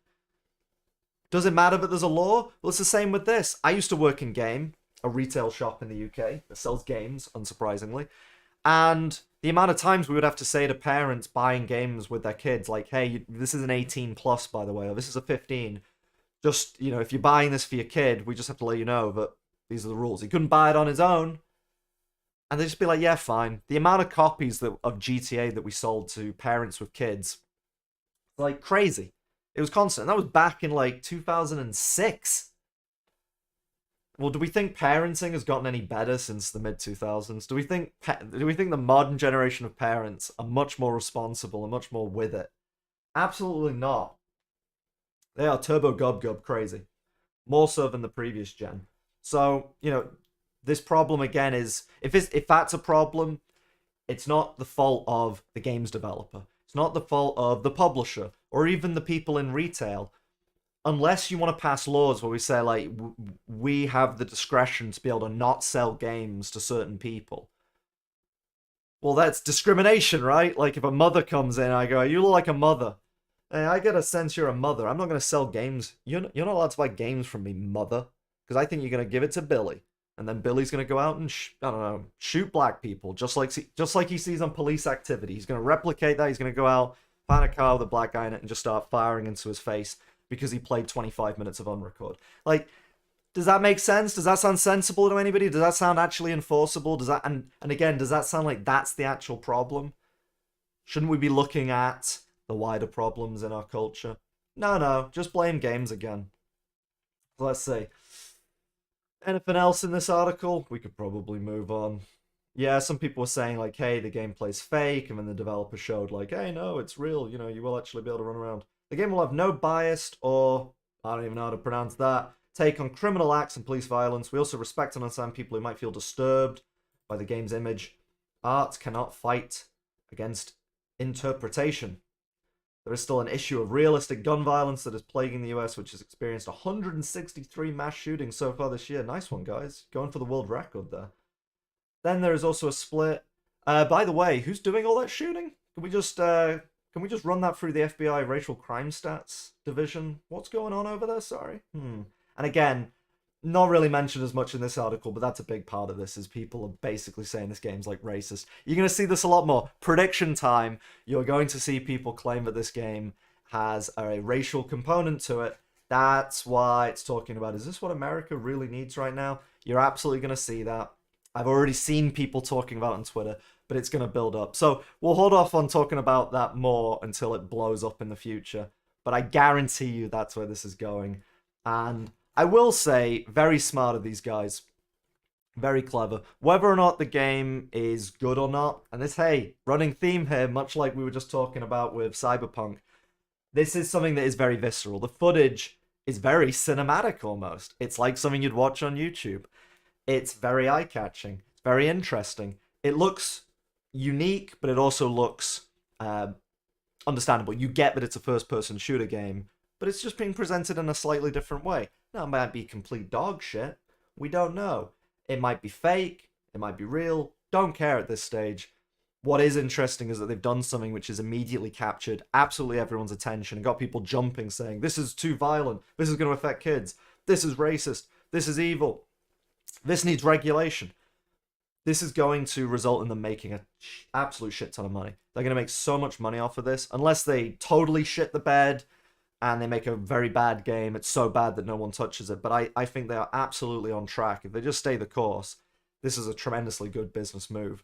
S1: does it matter that there's a law? Well, it's the same with this. I used to work in a retail shop in the UK that sells games, unsurprisingly. And the amount of times we would have to say to parents buying games with their kids, like, hey, this is an 18 plus, by the way, or this is a 15. Just, if you're buying this for your kid, we just have to let you know that these are the rules. He couldn't buy it on his own. And they'd just be like, yeah, fine. The amount of copies of GTA that we sold to parents with kids, like, crazy. It was constant. That was back in, 2006. Well, do we think parenting has gotten any better since the mid-2000s? Do we think the modern generation of parents are much more responsible and much more with it? Absolutely not. They are turbo gub crazy. More so than the previous gen. So, this problem again is, if that's a problem, it's not the fault of the games developer. It's not the fault of the publisher or even the people in retail. Unless you want to pass laws where we say, we have the discretion to be able to not sell games to certain people. Well, that's discrimination, right? Like, if a mother comes in, I go, you look like a mother. Hey, I get a sense you're a mother. I'm not going to sell games. You're not allowed to buy games from me, mother. Because I think you're going to give it to Billy. And then Billy's going to go out and, shoot black people. Just like he sees on police activity. He's going to replicate that. He's going to go out, find a car with a black guy in it, and just start firing into his face because he played 25 minutes of Unrecord. Like, does that make sense? Does that sound sensible to anybody? Does that sound actually enforceable? Does that, and again, does that sound like that's the actual problem? Shouldn't we be looking at the wider problems in our culture? No, just blame games again. Let's see. Anything else in this article? We could probably move on. Yeah, some people were saying, hey, the gameplay's fake, and then the developer showed, hey, no, it's real, you will actually be able to run around. The game will have no biased or, I don't even know how to pronounce that, take on criminal acts and police violence. We also respect and understand people who might feel disturbed by the game's image. Art cannot fight against interpretation. There is still an issue of realistic gun violence that is plaguing the US, which has experienced 163 mass shootings so far this year. Nice one, guys. Going for the world record there. Then there is also a split. By the way, who's doing all that shooting? Can we just run that through the FBI racial crime stats division? What's going on over there? Sorry. And again, not really mentioned as much in this article, but that's a big part of this, is people are basically saying this game's racist. You're going to see this a lot more. Prediction time. You're going to see people claim that this game has a racial component to it. That's why it's talking about, is this what America really needs right now? You're absolutely going to see that. I've already seen people talking about it on Twitter, but it's going to build up. So we'll hold off on talking about that more until it blows up in the future. But I guarantee you that's where this is going. And I will say, very smart of these guys. Very clever. Whether or not the game is good or not, and this, hey, running theme here, much like we were just talking about with Cyberpunk, this is something that is very visceral. The footage is very cinematic almost. It's like something you'd watch on YouTube. It's very eye-catching. It's very interesting. It looks unique, but it also looks understandable. You get that it's a first-person shooter game, but it's just being presented in a slightly different way. Now, it might be complete dog shit. We don't know. It might be fake. It might be real. Don't care at this stage. What is interesting is that they've done something which has immediately captured absolutely everyone's attention and got people jumping, saying, this is too violent. This is going to affect kids. This is racist. This is evil. This needs regulation. This is going to result in them making an absolute shit ton of money. They're going to make so much money off of this, unless they totally shit the bed and they make a very bad game. It's so bad that no one touches it. But I think they are absolutely on track. If they just stay the course, this is a tremendously good business move.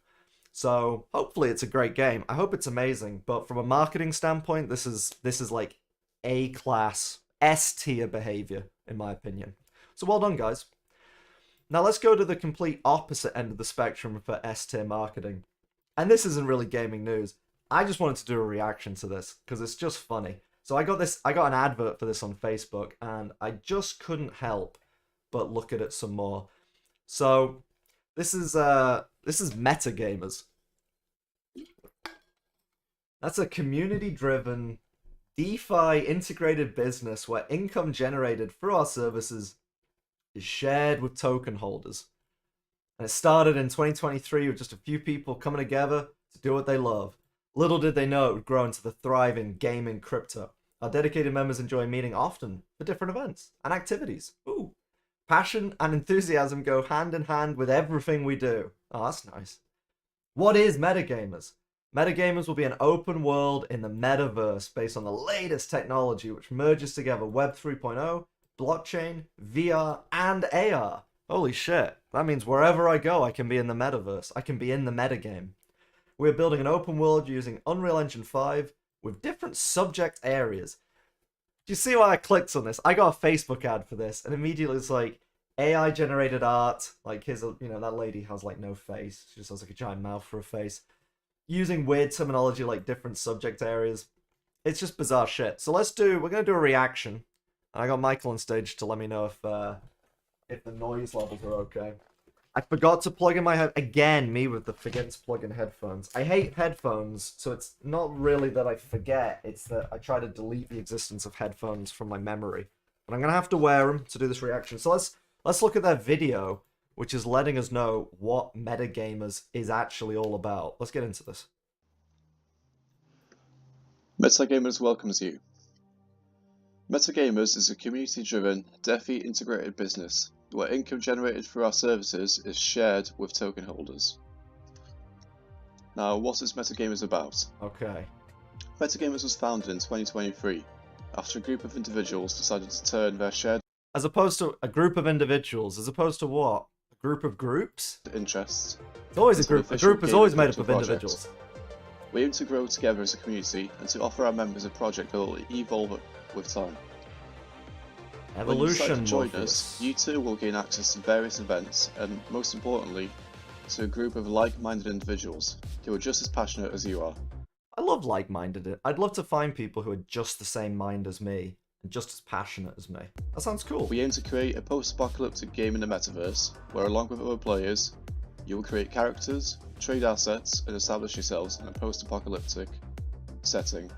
S1: So hopefully it's a great game. I hope it's amazing. But from a marketing standpoint, this is like A class, S tier behavior, in my opinion. So well done, guys. Now let's go to the complete opposite end of the spectrum for S tier marketing. And this isn't really gaming news. I just wanted to do a reaction to this because it's just funny. So I got an advert for this on Facebook, and I just couldn't help but look at it some more. So this is Metagamers. That's a community-driven DeFi integrated business where income generated through our services is shared with token holders. And it started in 2023 with just a few people coming together to do what they love. Little did they know it would grow into the thriving gaming crypto. Our dedicated members enjoy meeting often for different events and activities. Ooh. Passion and enthusiasm go hand in hand with everything we do. Oh, that's nice. What is Metagamers? Metagamers will be an open world in the metaverse based on the latest technology which merges together Web 3.0, blockchain, VR, and AR. Holy shit. That means wherever I go, I can be in the metaverse. I can be in the metagame. We're building an open world using Unreal Engine 5 with different subject areas. Do you see why I clicked on this? I got a Facebook ad for this, and immediately it's like AI generated art. Like, here's a, that lady has like no face. She just has like a giant mouth for a face. Using weird terminology like different subject areas. It's just bizarre shit. So we're gonna do a reaction. And I got Michael on stage to let me know if the noise levels are okay. I forgot to plug in my head again. Me with the forgetting to plug in headphones. I hate headphones, so it's not really that I forget. It's that I try to delete the existence of headphones from my memory. But I'm gonna have to wear them to do this reaction. So let's look at their video, which is letting us know what Metagamers is actually all about. Let's get into this.
S2: Metagamers welcomes you. Metagamers is a community-driven, DeFi integrated business where income generated through our services is shared with token holders. Now, what is Metagamers about?
S1: Okay.
S2: Metagamers was founded in 2023 after a group of individuals decided to turn their shared
S1: As opposed to a group of individuals, as opposed to what? A group of groups?
S2: interests.
S1: It's always a group. A group is always made up of individuals.
S2: We aim to grow together as a community and to offer our members a project that will evolve with time.
S1: Evolution.
S2: When you decide to join us, you too will gain access to various events and, most importantly, to a group of like-minded individuals who are just as passionate as you are.
S1: I love like-minded. I'd love to find people who are just the same mind as me and just as passionate as me. That sounds cool.
S2: We aim to create a post-apocalyptic game in the metaverse where, along with other players, you will create characters, trade assets, and establish yourselves in a post-apocalyptic setting.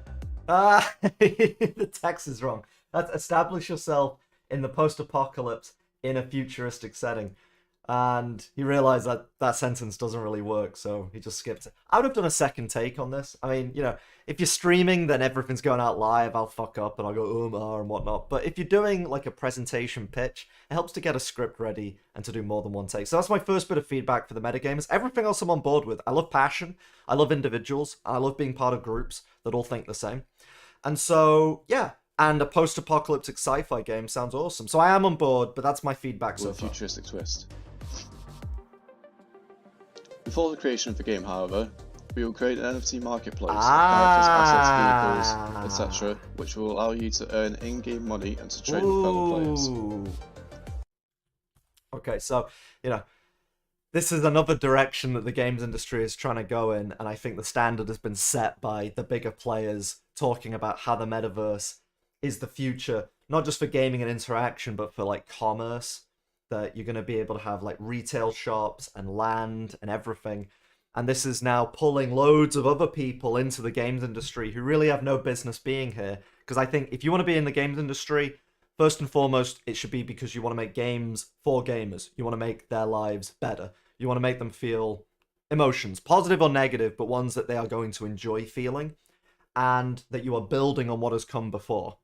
S1: The text is wrong. That's establish yourself in the post-apocalypse in a futuristic setting. And he realized that that sentence doesn't really work, so he just skipped it. I would have done a second take on this. I mean, if you're streaming, then everything's going out live. I'll fuck up and I'll go, and whatnot. But if you're doing like a presentation pitch, it helps to get a script ready and to do more than one take. So that's my first bit of feedback for the metagamers. Everything else I'm on board with. I love passion. I love individuals. I love being part of groups that all think the same. And so, yeah. And a post-apocalyptic sci-fi game sounds awesome. So I am on board, but that's my feedback so far.
S2: With a futuristic twist. Before the creation of the game, however, we will create an NFT marketplace of characters, assets, vehicles, etc., which will allow you to earn in-game money and to trade with fellow players.
S1: Okay, so, this is another direction that the games industry is trying to go in, and I think the standard has been set by the bigger players talking about how the metaverse is the future, not just for gaming and interaction, but for like commerce, that you're going to be able to have like retail shops and land and everything. And this is now pulling loads of other people into the games industry who really have no business being here. Because I think if you want to be in the games industry, first and foremost, it should be because you want to make games for gamers. You want to make their lives better. You want to make them feel emotions, positive or negative, but ones that they are going to enjoy feeling, and that you are building on what has come before.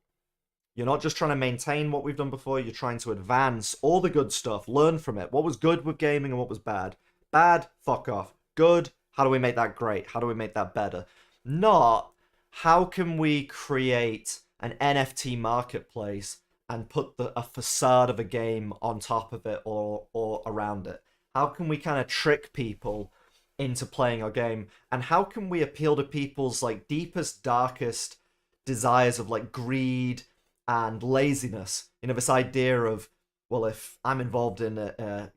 S1: You're not just trying to maintain what we've done before, you're trying to advance all the good stuff, learn from it. What was good with gaming and what was bad? Bad, fuck off. Good, how do we make that great? How do we make that better? Not, how can we create an NFT marketplace and put a facade of a game on top of it or around it? How can we kind of trick people into playing our game, and how can we appeal to people's like deepest, darkest desires of like greed and laziness. This idea of, well, if I'm involved in a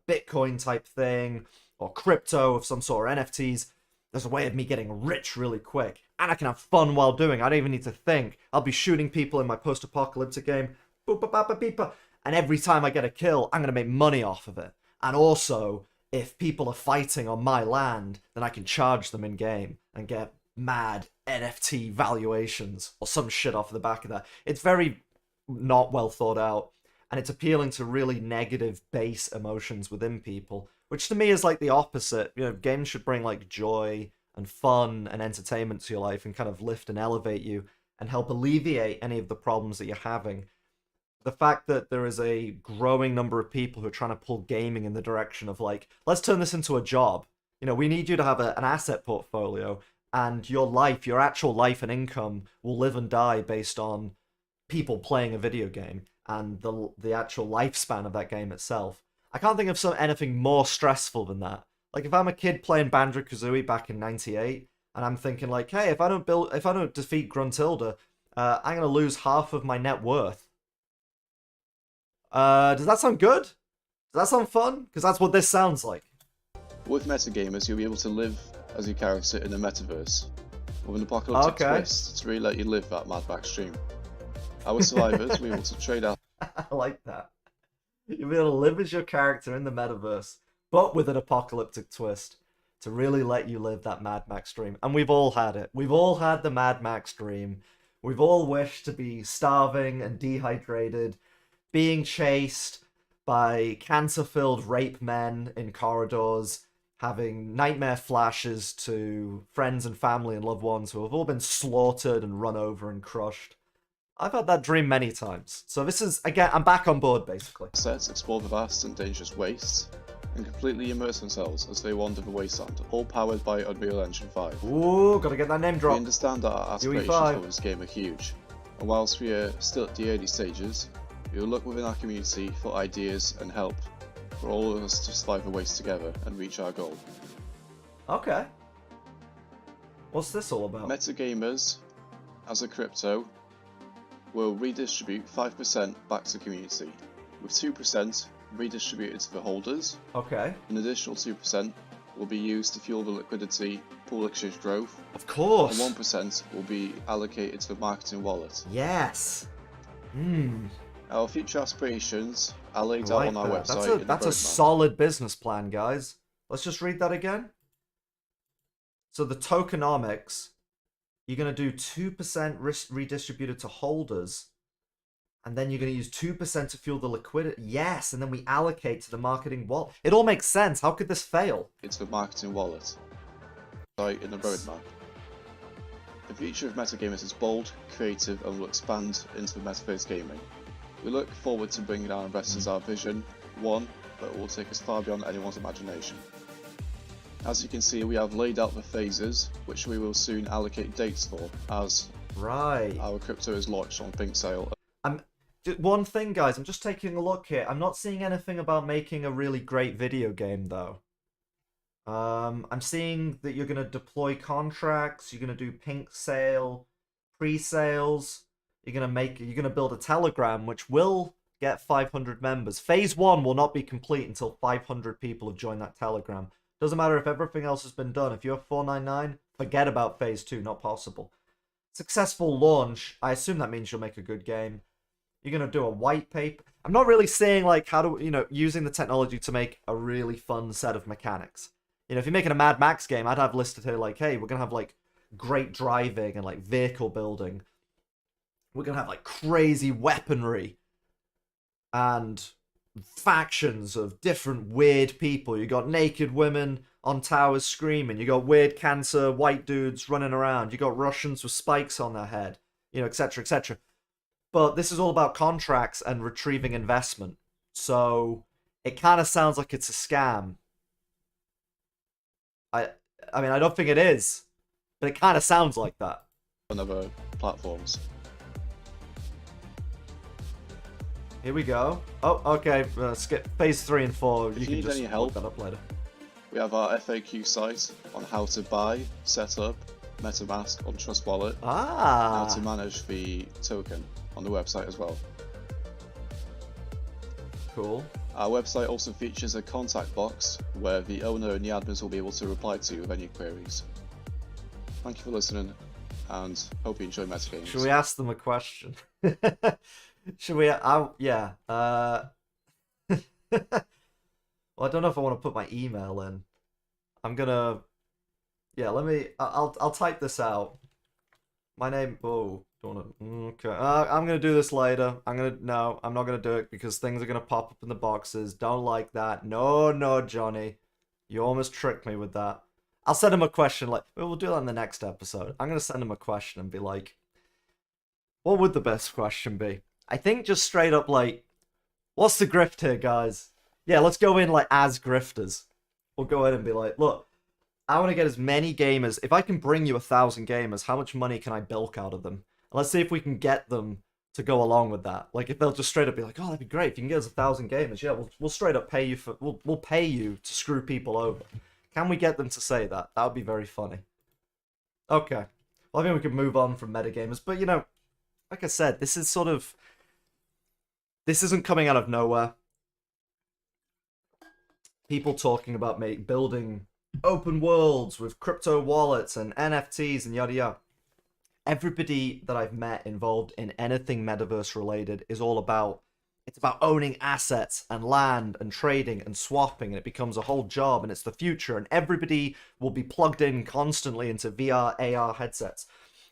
S1: Bitcoin type thing or crypto of some sort, or NFTs, there's a way of me getting rich really quick, and I can have fun while doing. I don't even need to think. I'll be shooting people in my post-apocalyptic game, and every time I get a kill, I'm gonna make money off of it. And also, if people are fighting on my land, then I can charge them in game and get mad NFT valuations or some shit off the back of that. It's very not well thought out, and it's appealing to really negative base emotions within people, which to me is like the opposite. Games should bring like joy and fun and entertainment to your life and kind of lift and elevate you and help alleviate any of the problems that you're having. The fact that there is a growing number of people who are trying to pull gaming in the direction of like, let's turn this into a job. We need you to have an asset portfolio, and your life, your actual life and income will live and die based on people playing a video game and the actual lifespan of that game itself. I can't think of anything more stressful than that. Like if I'm a kid playing Banjo-Kazooie back in '98, and I'm thinking like, hey, if I don't defeat Gruntilda, I'm gonna lose half of my net worth. Does that sound good? Does that sound fun? Because that's what this sounds like.
S2: With metagamers, you'll be able to live as your character in the metaverse, with an apocalyptic twist to really let you live that Mad Max dream. Our survivors will be able to trade out.
S1: I like that. You'll be able to live as your character in the metaverse, but with an apocalyptic twist to really let you live that Mad Max dream. And we've all had it. We've all had the Mad Max dream. We've all wished to be starving and dehydrated, being chased by cancer-filled rape men in corridors, having nightmare flashes to friends and family and loved ones who have all been slaughtered and run over and crushed. I've had that dream many times. So this is, again, I'm back on board, basically.
S2: Sets explore the vast and dangerous wastes, and completely immerse themselves as they wander the wasteland, all powered by Unreal Engine 5.
S1: Ooh, gotta get that name drop.
S2: We understand that our aspirations for this game are huge, and whilst we are still at the early stages, we will look within our community for ideas and help for all of us to survive the waste together and reach our goal.
S1: Okay. What's this all about?
S2: Metagamers, as a crypto, will redistribute 5% back to the community, with 2% redistributed to the holders.
S1: Okay.
S2: An additional 2% will be used to fuel the liquidity pool exchange growth.
S1: Of course.
S2: And 1% will be allocated to the marketing wallet.
S1: Yes.
S2: Our future aspirations are laid out on our website.
S1: That's a solid business plan, guys. Let's just read that again. So the tokenomics, you're going to do 2% redistributed to holders, and then you're going to use 2% to fuel the liquidity. Yes, and then we allocate to the marketing wallet. It all makes sense. How could this fail?
S2: It's the marketing wallet. Right in the roadmap. The future of metagamers is bold, creative, and will expand into the metaverse gaming. We look forward to bringing our investors our vision, one that will take us far beyond anyone's imagination. As you can see, we have laid out the phases, which we will soon allocate dates for, as our crypto is launched on Pink Sale.
S1: One thing, guys, I'm just taking a look here. I'm not seeing anything about making a really great video game, though. I'm seeing that you're going to deploy contracts, you're going to do Pink Sale, pre-sales. You're gonna build a Telegram, which will get 500 members. Phase 1 will not be complete until 500 people have joined that Telegram. Doesn't matter if everything else has been done. If you're 499, forget about Phase 2, not possible. Successful launch, I assume that means you'll make a good game. You're gonna do a white paper. I'm not really seeing like how to, using the technology to make a really fun set of mechanics. If you're making a Mad Max game, I'd have listed here like, hey, we're gonna have like great driving and like vehicle building. We're going to have like crazy weaponry and factions of different weird people. You got naked women on towers screaming. You got weird cancer white dudes running around. You got Russians with spikes on their head, etc., etc. But this is all about contracts and retrieving investment. So it kind of sounds like it's a scam. I mean, I don't think it is, but it kind of sounds like that.
S2: On other platforms.
S1: Here we go. Oh, okay. Skip phase 3 and 4.
S2: If you need
S1: can just
S2: any help,
S1: look that up later.
S2: We have our FAQ site on how to buy, set up MetaMask on Trust Wallet, and how to manage the token on the website as well.
S1: Cool.
S2: Our website also features a contact box where the owner and the admins will be able to reply to you with any queries. Thank you for listening, and hope you enjoy Metagames.
S1: Should we ask them a question? Should we? Yeah. Well, I don't know if I want to put my email in. I'm gonna. Yeah, let me. I'll type this out. My name. Oh, don't wanna. Okay. I'm gonna do this later. No, I'm not gonna do it because things are gonna pop up in the boxes. Don't like that. No, Johnny. You almost tricked me with that. I'll send him a question. Like, we'll do that in the next episode. I'm gonna send him a question and be like, what would the best question be? I think just straight up like, what's the grift here, guys? Yeah, let's go in like as grifters. We'll go in and be like, look, I want to get as many gamers. If I can bring you 1,000 gamers, how much money can I bilk out of them? And let's see if we can get them to go along with that. Like, if they'll just straight up be like, oh, that'd be great. If you can get us 1,000 gamers, yeah, we'll straight up pay you for. We'll pay you to screw people over. Can we get them to say that? That would be very funny. Okay. Well, I think we can move on from metagamers. But, you know, like I said, this is sort of. This isn't coming out of nowhere. People talking about building open worlds with crypto wallets and NFTs and yada yada. Everybody that I've met involved in anything metaverse related is all about, it's about owning assets and land and trading and swapping, and it becomes a whole job and it's the future, and everybody will be plugged in constantly into VR, AR headsets.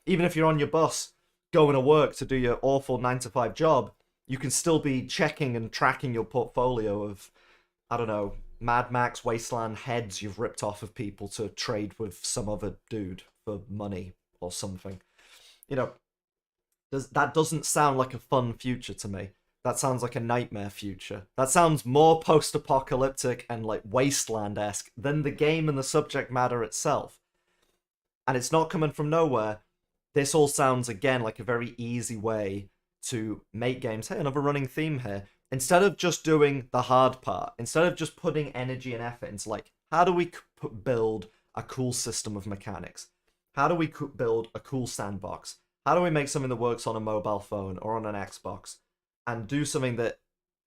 S1: Even if you're on your bus going to work to do your awful 9-to-5 job, you can still be checking and tracking your portfolio of, I don't know, Mad Max Wasteland heads you've ripped off of people to trade with some other dude for money or something. You know, that doesn't sound like a fun future to me. That sounds like a nightmare future. That sounds more post-apocalyptic and like Wasteland-esque than the game and the subject matter itself. And it's not coming from nowhere. This all sounds, again, like a very easy way to make games. Hey, another running theme here. Instead of just doing the hard part, instead of just putting energy and effort into like, how do we build a cool system of mechanics? How do we build a cool sandbox? How do we make something that works on a mobile phone or on an Xbox and do something that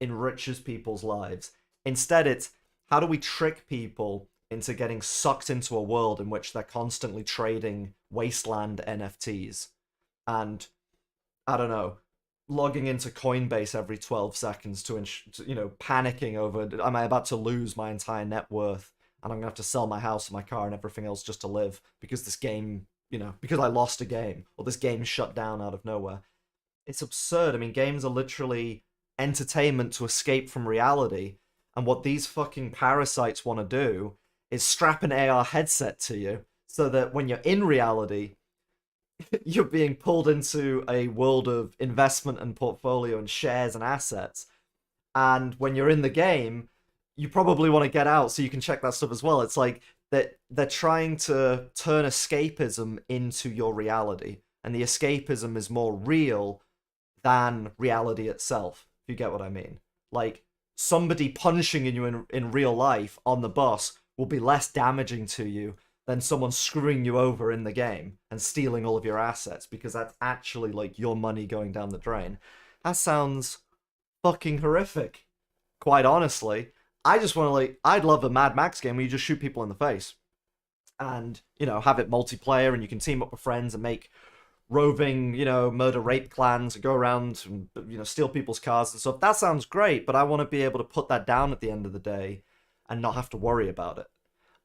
S1: enriches people's lives? Instead, it's how do we trick people into getting sucked into a world in which they're constantly trading Wasteland NFTs and, I don't know, logging into Coinbase every 12 seconds to panicking over, am I about to lose my entire net worth and I'm gonna have to sell my house and my car and everything else just to live because this game, because I lost a game or this game shut down out of nowhere. It's absurd. I mean, games are literally entertainment to escape from reality, and what these fucking parasites want to do is strap an AR headset to you so that when you're in reality, you're being pulled into a world of investment and portfolio and shares and assets. And when you're in the game, you probably want to get out so you can check that stuff as well. It's like that they're trying to turn escapism into your reality. And the escapism is more real than reality itself, if you get what I mean. Like, somebody punching you in real life on the bus will be less damaging to you than someone screwing you over in the game and stealing all of your assets, because that's actually like your money going down the drain. That sounds fucking horrific. Quite honestly, I just want to I'd love a Mad Max game where you just shoot people in the face and, have it multiplayer and you can team up with friends and make roving, murder rape clans and go around and, steal people's cars and stuff. That sounds great, but I want to be able to put that down at the end of the day and not have to worry about it.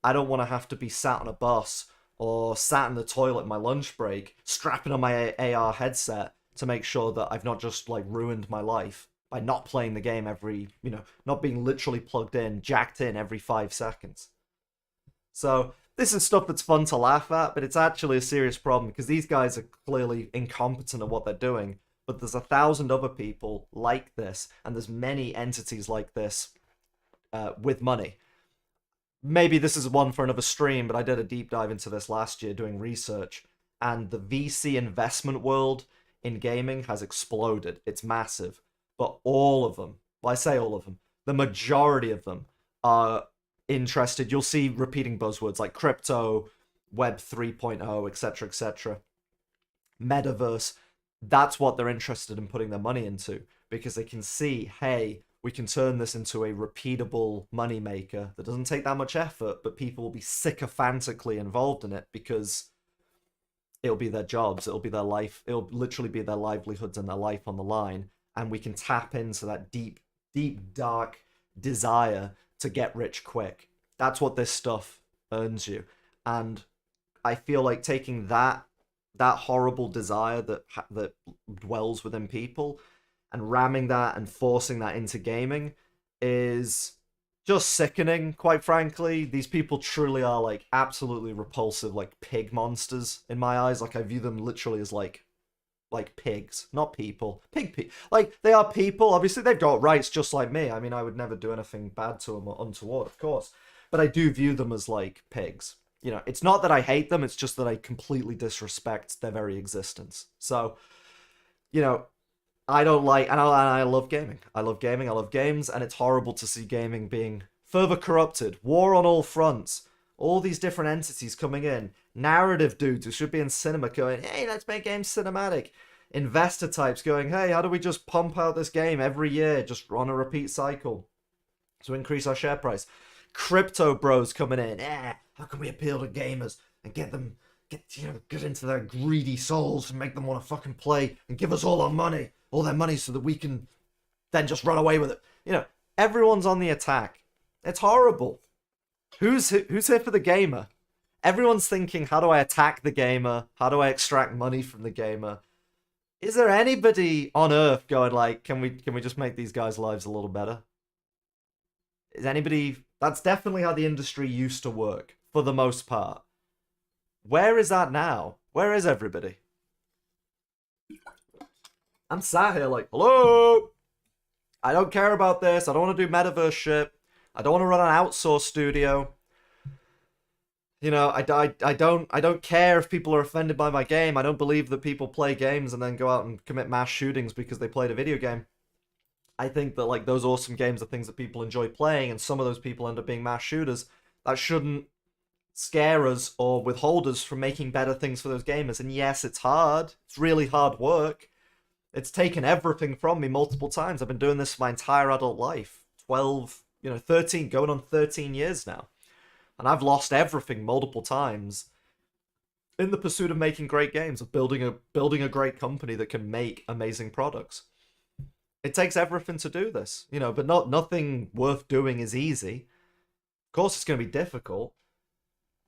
S1: I don't want to have to be sat on a bus or sat in the toilet in my lunch break, strapping on my AR headset to make sure that I've not just ruined my life by not playing the game not being literally plugged in, jacked in every 5 seconds. So this is stuff that's fun to laugh at, but it's actually a serious problem because these guys are clearly incompetent at what they're doing. But there's 1,000 other people like this, and there's many entities like this with money. Maybe this is one for another stream, but I did a deep dive into this last year doing research, and the VC investment world in gaming has exploded. It's massive. But all of them, well, I say all of them, the majority of them are interested. You'll see repeating buzzwords like crypto, Web 3.0, etc., etc., metaverse. That's what they're interested in putting their money into, because they can see, hey, we can turn this into a repeatable moneymaker that doesn't take that much effort, but people will be sycophantically involved in it because it'll be their jobs, it'll be their life, it'll literally be their livelihoods and their life on the line. And we can tap into that deep, deep, dark desire to get rich quick. That's what this stuff earns you. And I feel like taking that horrible desire that dwells within people and ramming that and forcing that into gaming is just sickening, quite frankly. These people truly are like absolutely repulsive, like pig monsters in my eyes. Like I view them literally as like pigs, not people. Like they are people. Obviously they've got rights just like me. I mean, I would never do anything bad to them or untoward, of course, but I do view them as like pigs. You know, it's not that I hate them, it's just that I completely disrespect their very existence. So, you know, I don't like, and I love gaming. I love gaming, I love games, and it's horrible to see gaming being further corrupted. War on all fronts. All these different entities coming in. Narrative dudes who should be in cinema going, hey, let's make games cinematic. Investor types going, hey, how do we just pump out this game every year, just on a repeat cycle to increase our share price? Crypto bros coming in, how can we appeal to gamers and get into their greedy souls and make them want to fucking play and give us all their money so that we can then just run away with it. You know, everyone's on the attack. It's horrible. Who's here for the gamer? Everyone's thinking, how do I attack the gamer? How do I extract money from the gamer? Is there anybody on Earth going like, can we just make these guys' lives a little better? Is anybody... That's definitely how the industry used to work, for the most part. Where is that now? Where is everybody? I'm sat here like, hello? I don't care about this. I don't want to do metaverse shit. I don't want to run an outsourced studio. You know, I don't care if people are offended by my game. I don't believe that people play games and then go out and commit mass shootings because they played a video game. I think that like those awesome games are things that people enjoy playing, and some of those people end up being mass shooters. That shouldn't scare us or withhold us from making better things for those gamers. And yes, it's hard. It's really hard work. It's taken everything from me multiple times. I've been doing this my entire adult life. 13, going on 13 years now. And I've lost everything multiple times in the pursuit of making great games, of building a great company that can make amazing products. It takes everything to do this, you know, but nothing worth doing is easy. Of course it's going to be difficult,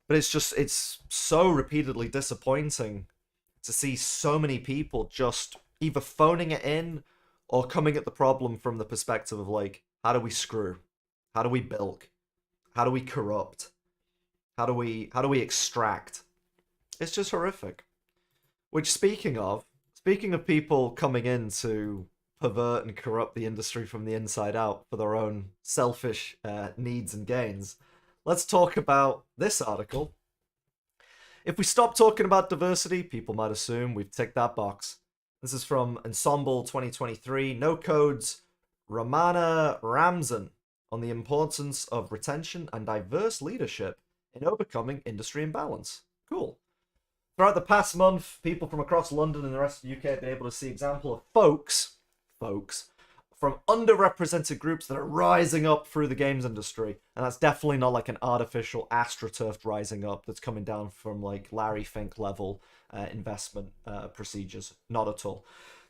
S1: but it's so repeatedly disappointing to see so many people just either phoning it in or coming at the problem from the perspective of like, how do we screw? How do we bilk? How do we corrupt? How do we extract? It's just horrific. Which, speaking of people coming in to pervert and corrupt the industry from the inside out for their own selfish needs and gains, let's talk about this article. If we stop talking about diversity, people might assume we've ticked that box. This is from Ensemble 2023, No Code's Ramana Ramzan on the importance of retention and diverse leadership in overcoming industry imbalance. Cool. Throughout the past month, people from across London and the rest of the UK have been able to see example of folks from underrepresented groups that are rising up through the games industry. And that's definitely not like an artificial astroturfed rising up that's coming down from like Larry Fink level investment procedures. Not at all.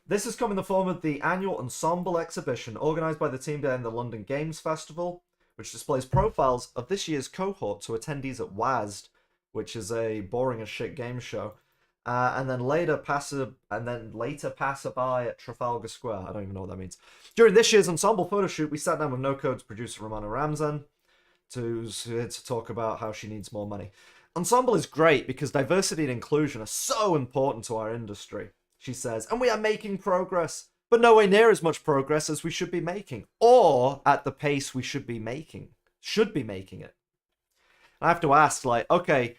S1: This has come in the form of the annual Ensemble exhibition organised by the team behind the London Games Festival, which displays profiles of this year's cohort to attendees at WASD, which is a boring as shit game show. And then later passerby at Trafalgar Square. I don't even know what that means. During this year's Ensemble photo shoot, we sat down with No Code's producer Ramana Ramzan to talk about how she needs more money. Ensemble is great because diversity and inclusion are so important to our industry, she says, and we are making progress, but nowhere near as much progress as we should be making, or at the pace we should be making it. I have to ask, like, okay,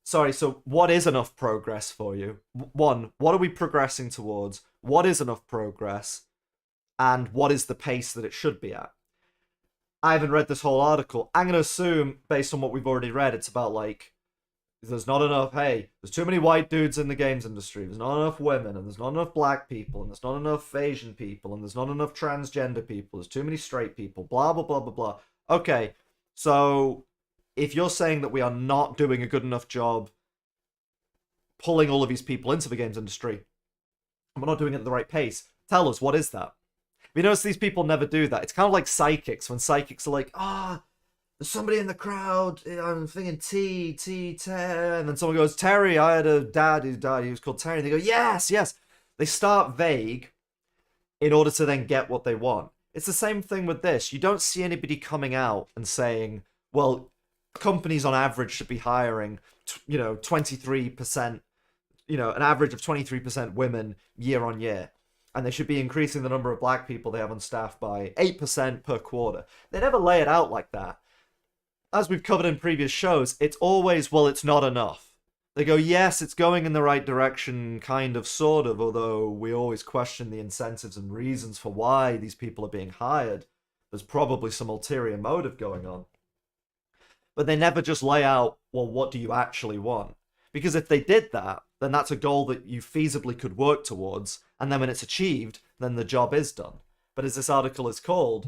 S1: sorry, so what is enough progress for you? One, what are we progressing towards? What is enough progress? And what is the pace that it should be at? I haven't read this whole article. I'm going to assume, based on what we've already read, it's about like, there's not enough, hey, there's too many white dudes in the games industry, there's not enough women, and there's not enough black people, and there's not enough Asian people, and there's not enough transgender people, there's too many straight people, blah, blah, blah, blah, blah. Okay, so if you're saying that we are not doing a good enough job pulling all of these people into the games industry, and we're not doing it at the right pace, tell us, what is that? You notice these people never do that. It's kind of like psychics, when psychics are like, there's somebody in the crowd, I'm thinking Terry, and then someone goes, Terry, I had a dad who died, he was called Terry, and they go, yes, yes. They start vague in order to then get what they want. It's the same thing with this. You don't see anybody coming out and saying, well, companies on average should be hiring, 23%, an average of 23% women year on year. And they should be increasing the number of black people they have on staff by 8% per quarter. They never lay it out like that. As we've covered in previous shows, it's always, well, it's not enough. They go, yes, it's going in the right direction, kind of, sort of, although we always question the incentives and reasons for why these people are being hired. There's probably some ulterior motive going on. But they never just lay out, well, what do you actually want? Because if they did that, then that's a goal that you feasibly could work towards, and then when it's achieved, then the job is done. But as this article is called,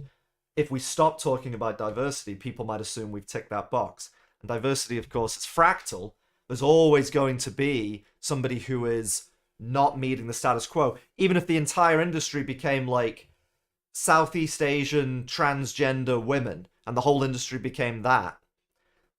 S1: if we stop talking about diversity, people might assume we've ticked that box. And diversity, of course, is fractal. There's always going to be somebody who is not meeting the status quo. Even if the entire industry became like Southeast Asian transgender women, and the whole industry became that,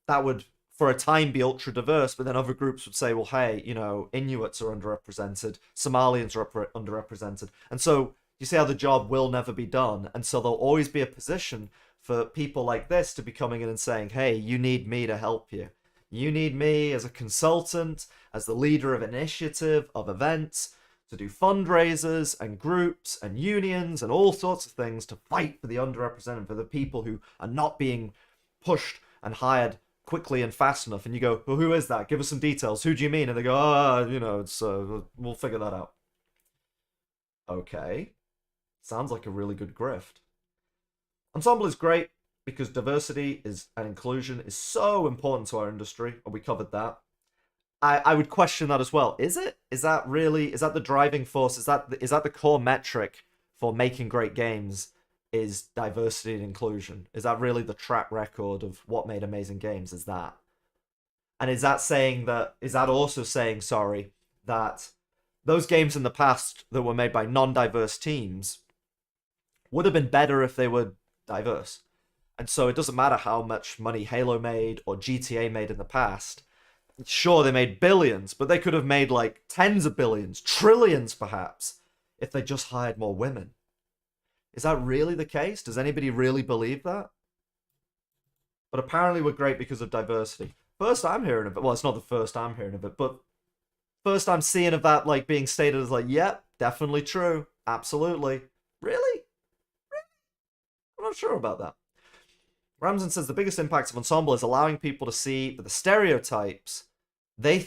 S1: that would, for a time, be ultra diverse, but then other groups would say, well, hey, Inuits are underrepresented, Somalians are underrepresented. And so you see how the job will never be done. And so there'll always be a position for people like this to be coming in and saying, hey, you need me to help you. You need me as a consultant, as the leader of initiative, of events, to do fundraisers and groups and unions and all sorts of things to fight for the underrepresented, for the people who are not being pushed and hired quickly and fast enough. And you go, well, who is that? Give us some details. Who do you mean? And they go, it's we'll figure that out. Okay. Sounds like a really good grift. Ensemble is great because diversity and inclusion is so important to our industry, and we covered that. I would question that as well. Is it? Is that the driving force? Is that the core metric for making great games? Is diversity and inclusion? Is that really the track record of what made amazing games? Is that? And is that also saying, sorry, that those games in the past that were made by non-diverse teams would have been better if they were diverse? And so it doesn't matter how much money Halo made or GTA made in the past. Sure, they made billions, but they could have made like tens of billions, trillions perhaps, if they just hired more women. Is that really the case? Does anybody really believe that? But apparently we're great because of diversity. First I'm hearing of it. Well, it's not the first I'm hearing of it, but first I'm seeing of that like being stated as like, yep, definitely true. Absolutely. Really? I'm not sure about that. Ramsden says the biggest impact of Ensemble is allowing people to see that the stereotypes they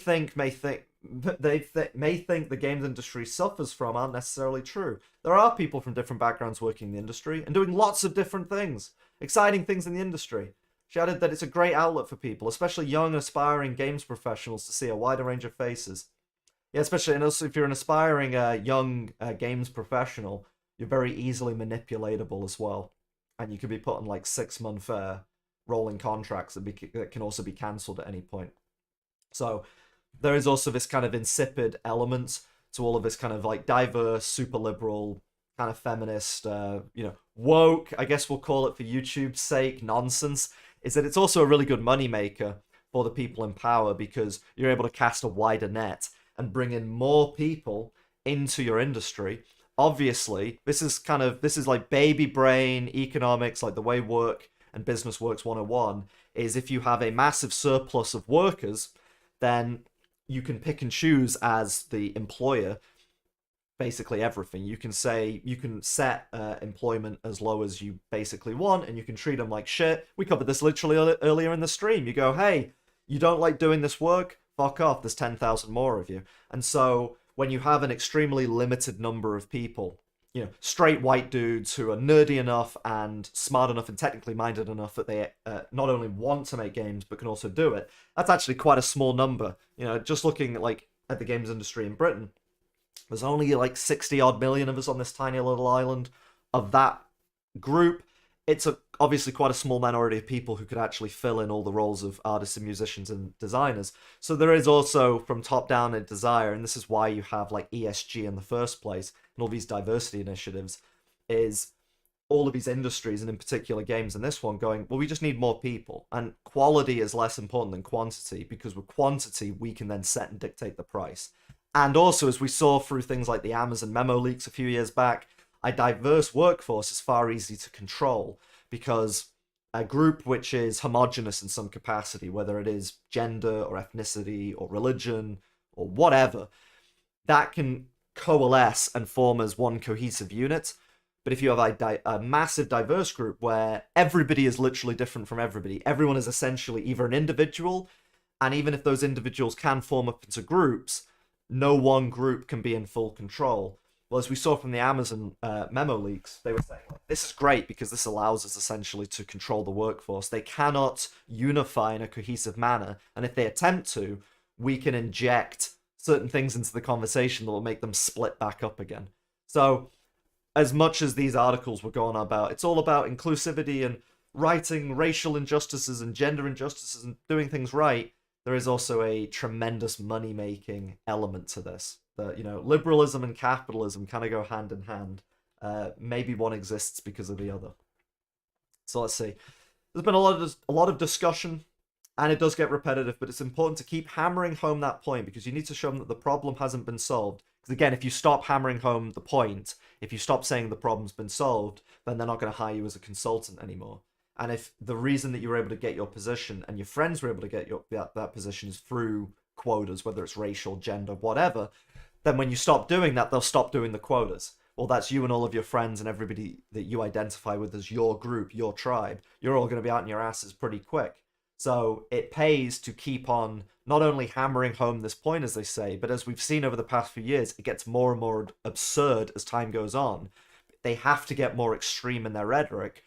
S1: may think the games industry suffers from aren't necessarily true. There are people from different backgrounds working in the industry and doing lots of different things, exciting things in the industry. She added that it's a great outlet for people, especially young aspiring games professionals, to see a wider range of faces. Yeah, especially, and also if you're an aspiring young games professional, you're very easily manipulatable as well. And you could be put on like 6-month rolling contracts that can also be cancelled at any point. So there is also this kind of insipid element to all of this kind of like diverse, super liberal, kind of feminist, woke, I guess we'll call it for YouTube's sake, nonsense, is that it's also a really good moneymaker for the people in power because you're able to cast a wider net and bring in more people into your industry. Obviously, this is like baby brain economics, like the way work and business works 101, is if you have a massive surplus of workers, then you can pick and choose as the employer basically everything. You can set employment as low as you basically want, and you can treat them like shit. We covered this literally earlier in the stream. You go, hey, you don't like doing this work? Fuck off, there's 10,000 more of you. And so when you have an extremely limited number of people straight white dudes who are nerdy enough and smart enough and technically minded enough that they not only want to make games but can also do it. That's actually quite a small number. Just looking at the games industry in Britain, there's only like 60 odd million of us on this tiny little island. Of that group, it's obviously quite a small minority of people who could actually fill in all the roles of artists and musicians and designers. So there is also, from top down, a desire, and this is why you have like ESG in the first place and all these diversity initiatives, is all of these industries, and in particular games and this one, going, well, we just need more people, and quality is less important than quantity, because with quantity we can then set and dictate the price. And also, as we saw through things like the Amazon memo leaks a few years back, a diverse workforce is far easier to control, because a group which is homogenous in some capacity, whether it is gender or ethnicity or religion or whatever, that can coalesce and form as one cohesive unit. But if you have a massive diverse group where everybody is literally different from everybody, everyone is essentially either an individual, and even if those individuals can form up into groups, no one group can be in full control. Well, as we saw from the Amazon memo leaks, they were saying, this is great because this allows us essentially to control the workforce. They cannot unify in a cohesive manner, and if they attempt to, we can inject certain things into the conversation that will make them split back up again. So, as much as these articles were going on about, it's all about inclusivity and righting racial injustices and gender injustices and doing things right, there is also a tremendous money-making element to this. That, liberalism and capitalism kind of go hand in hand. Maybe one exists because of the other. So let's see. There's been a lot of discussion, and it does get repetitive, but it's important to keep hammering home that point, because you need to show them that the problem hasn't been solved. Because again, if you stop hammering home the point, if you stop saying the problem's been solved, then they're not going to hire you as a consultant anymore. And if the reason that you were able to get your position and your friends were able to get that position is through quotas, whether it's racial, gender, whatever, then when you stop doing that, they'll stop doing the quotas. Well, that's you and all of your friends and everybody that you identify with as your group, your tribe. You're all going to be out in your asses pretty quick. So it pays to keep on not only hammering home this point, as they say, but as we've seen over the past few years, it gets more and more absurd as time goes on. They have to get more extreme in their rhetoric.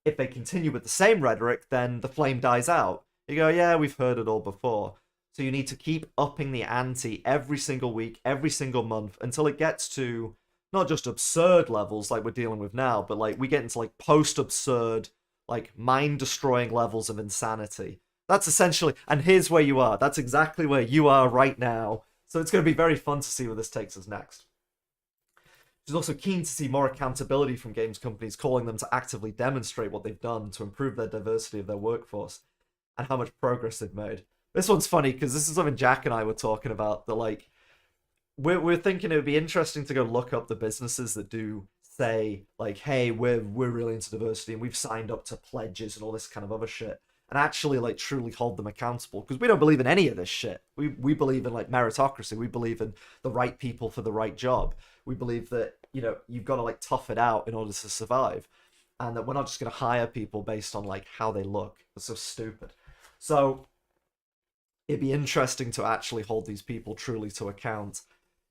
S1: If they continue with the same rhetoric, then the flame dies out. You go, yeah, we've heard it all before. So you need to keep upping the ante every single week, every single month, until it gets to not just absurd levels like we're dealing with now, but like we get into like post-absurd, like mind-destroying levels of insanity. That's essentially, and here's where you are. That's exactly where you are right now. So it's going to be very fun to see where this takes us next. She's also keen to see more accountability from games companies, calling them to actively demonstrate what they've done to improve their diversity of their workforce and how much progress they've made. This one's funny because this is something Jack and I were talking about, that like we're thinking it would be interesting to go look up the businesses that do say like, hey, we're really into diversity and we've signed up to pledges and all this kind of other shit, and actually like truly hold them accountable, because we don't believe in any of this shit. We believe in like meritocracy. We believe in the right people for the right job. We believe that, you've got to like tough it out in order to survive, and that we're not just going to hire people based on like how they look. It's so stupid. So it'd be interesting to actually hold these people truly to account.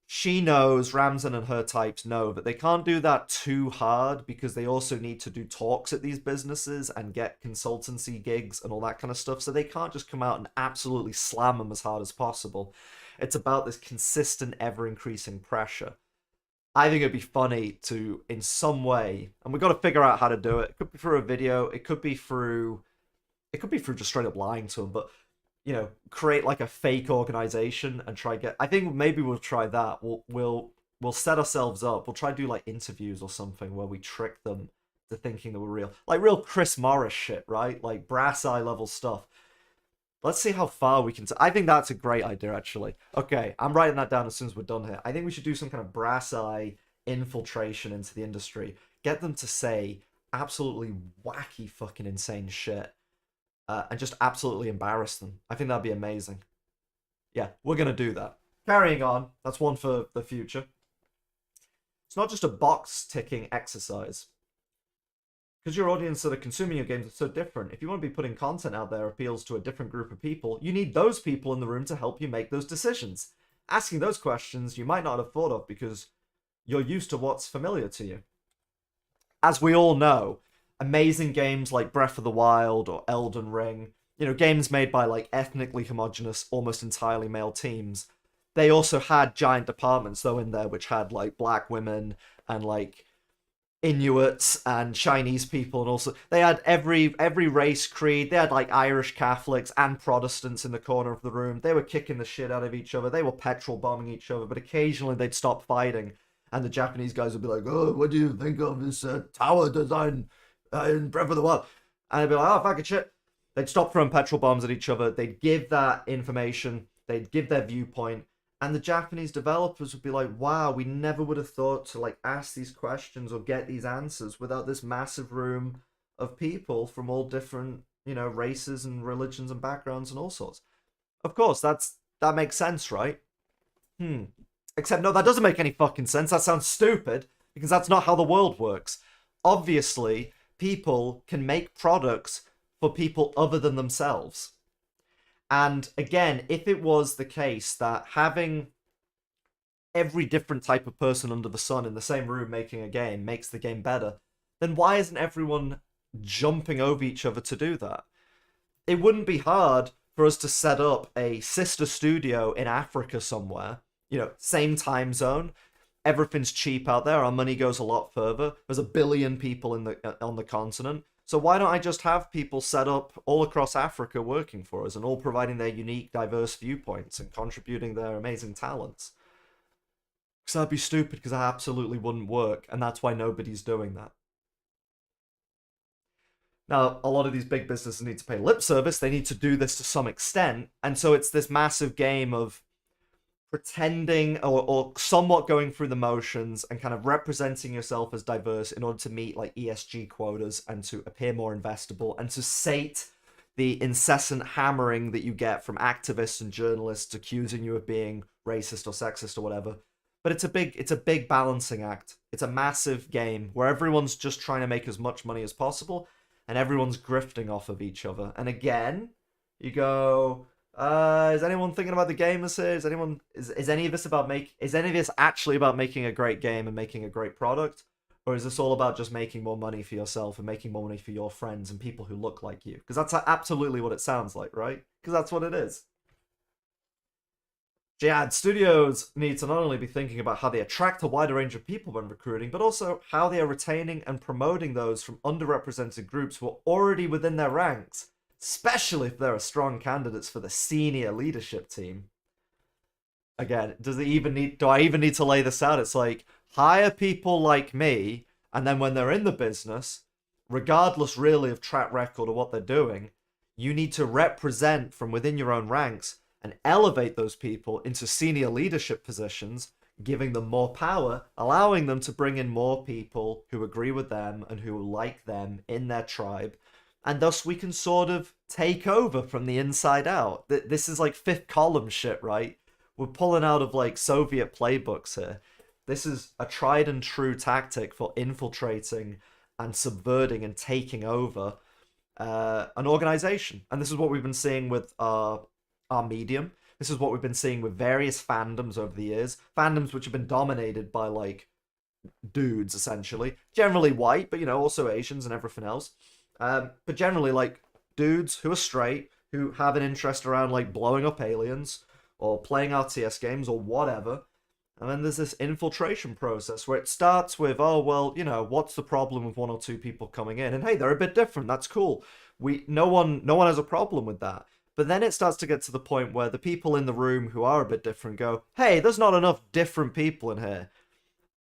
S1: She knows, Ramzan and her types know, that they can't do that too hard, because they also need to do talks at these businesses and get consultancy gigs and all that kind of stuff. So they can't just come out and absolutely slam them as hard as possible. It's about this consistent, ever-increasing pressure. I think it'd be funny to, in some way, and we've got to figure out how to do it. It could be through a video. It could be through just straight up lying to them, but create like a fake organization and try get. I think maybe we'll try that. We'll set ourselves up. We'll try to do like interviews or something where we trick them to thinking that we're real, like real Chris Morris shit, right? Like brass eye level stuff. Let's see how far we can. I think that's a great idea, actually. Okay, I'm writing that down as soon as we're done here. I think we should do some kind of brass eye infiltration into the industry. Get them to say absolutely wacky fucking insane shit. And just absolutely embarrass them. I think that'd be amazing. Yeah, we're going to do that. Carrying on, that's one for the future. It's not just a box-ticking exercise. Because your audience that are consuming your games is so different. If you want to be putting content out there appeals to a different group of people, you need those people in the room to help you make those decisions. Asking those questions you might not have thought of because you're used to what's familiar to you. As we all know, amazing games like Breath of the Wild or Elden Ring, games made by like ethnically homogenous, almost entirely male teams, they also had giant departments though in there which had like black women and like Inuits and Chinese people, and also they had every race, creed. They had like Irish Catholics and Protestants in the corner of the room. They were kicking the shit out of each other. They were petrol bombing each other, but occasionally they'd stop fighting, and the Japanese guys would be like, "Oh, what do you think of this tower design in Breath of the Wild?" And they'd be like, "Oh, fucking shit." They'd stop throwing petrol bombs at each other. They'd give that information. They'd give their viewpoint. And the Japanese developers would be like, wow, we never would have thought to like ask these questions or get these answers without this massive room of people from all different, races and religions and backgrounds and all sorts. Of course, that makes sense, right? Except no, that doesn't make any fucking sense. That sounds stupid because that's not how the world works. Obviously, people can make products for people other than themselves. And again, if it was the case that having every different type of person under the sun in the same room making a game makes the game better, then why isn't everyone jumping over each other to do that? It wouldn't be hard for us to set up a sister studio in Africa somewhere, same time zone. Everything's cheap out there. Our money goes a lot further. There's 1 billion people on the continent. So why don't I just have people set up all across Africa working for us and all providing their unique, diverse viewpoints and contributing their amazing talents? Because that'd be stupid, because that absolutely wouldn't work, and that's why nobody's doing that. Now, a lot of these big businesses need to pay lip service. They need to do this to some extent, and so it's this massive game of pretending or somewhat going through the motions and kind of representing yourself as diverse in order to meet like ESG quotas and to appear more investable and to sate the incessant hammering that you get from activists and journalists accusing you of being racist or sexist or whatever. But it's a big balancing act. It's a massive game where everyone's just trying to make as much money as possible and everyone's grifting off of each other. And again, you go, is anyone thinking about the gamers here? Is any of this actually about making a great game and making a great product? Or is this all about just making more money for yourself and making more money for your friends and people who look like you? Because that's absolutely what it sounds like, right? Because that's what it is. Jihad Studios need to not only be thinking about how they attract a wider range of people when recruiting, but also how they are retaining and promoting those from underrepresented groups who are already within their ranks, especially if there are strong candidates for the senior leadership team. Again, do I even need to lay this out? It's like, hire people like me, and then when they're in the business, regardless really of track record or what they're doing, you need to represent from within your own ranks and elevate those people into senior leadership positions, giving them more power, allowing them to bring in more people who agree with them and who like them in their tribe. And thus we can sort of take over from the inside out. This is like fifth column shit, right? We're pulling out of like Soviet playbooks here. This is a tried and true tactic for infiltrating and subverting and taking over an organization. And this is what we've been seeing with our medium. This is what we've been seeing with various fandoms over the years. Fandoms which have been dominated by like dudes, essentially. Generally white, but also Asians and everything else. But generally like dudes who are straight, who have an interest around like blowing up aliens or playing RTS games or whatever. And then there's this infiltration process where it starts with, oh, well, what's the problem with one or two people coming in? And hey, they're a bit different. That's cool. No one has a problem with that. But then it starts to get to the point where the people in the room who are a bit different go, hey, there's not enough different people in here.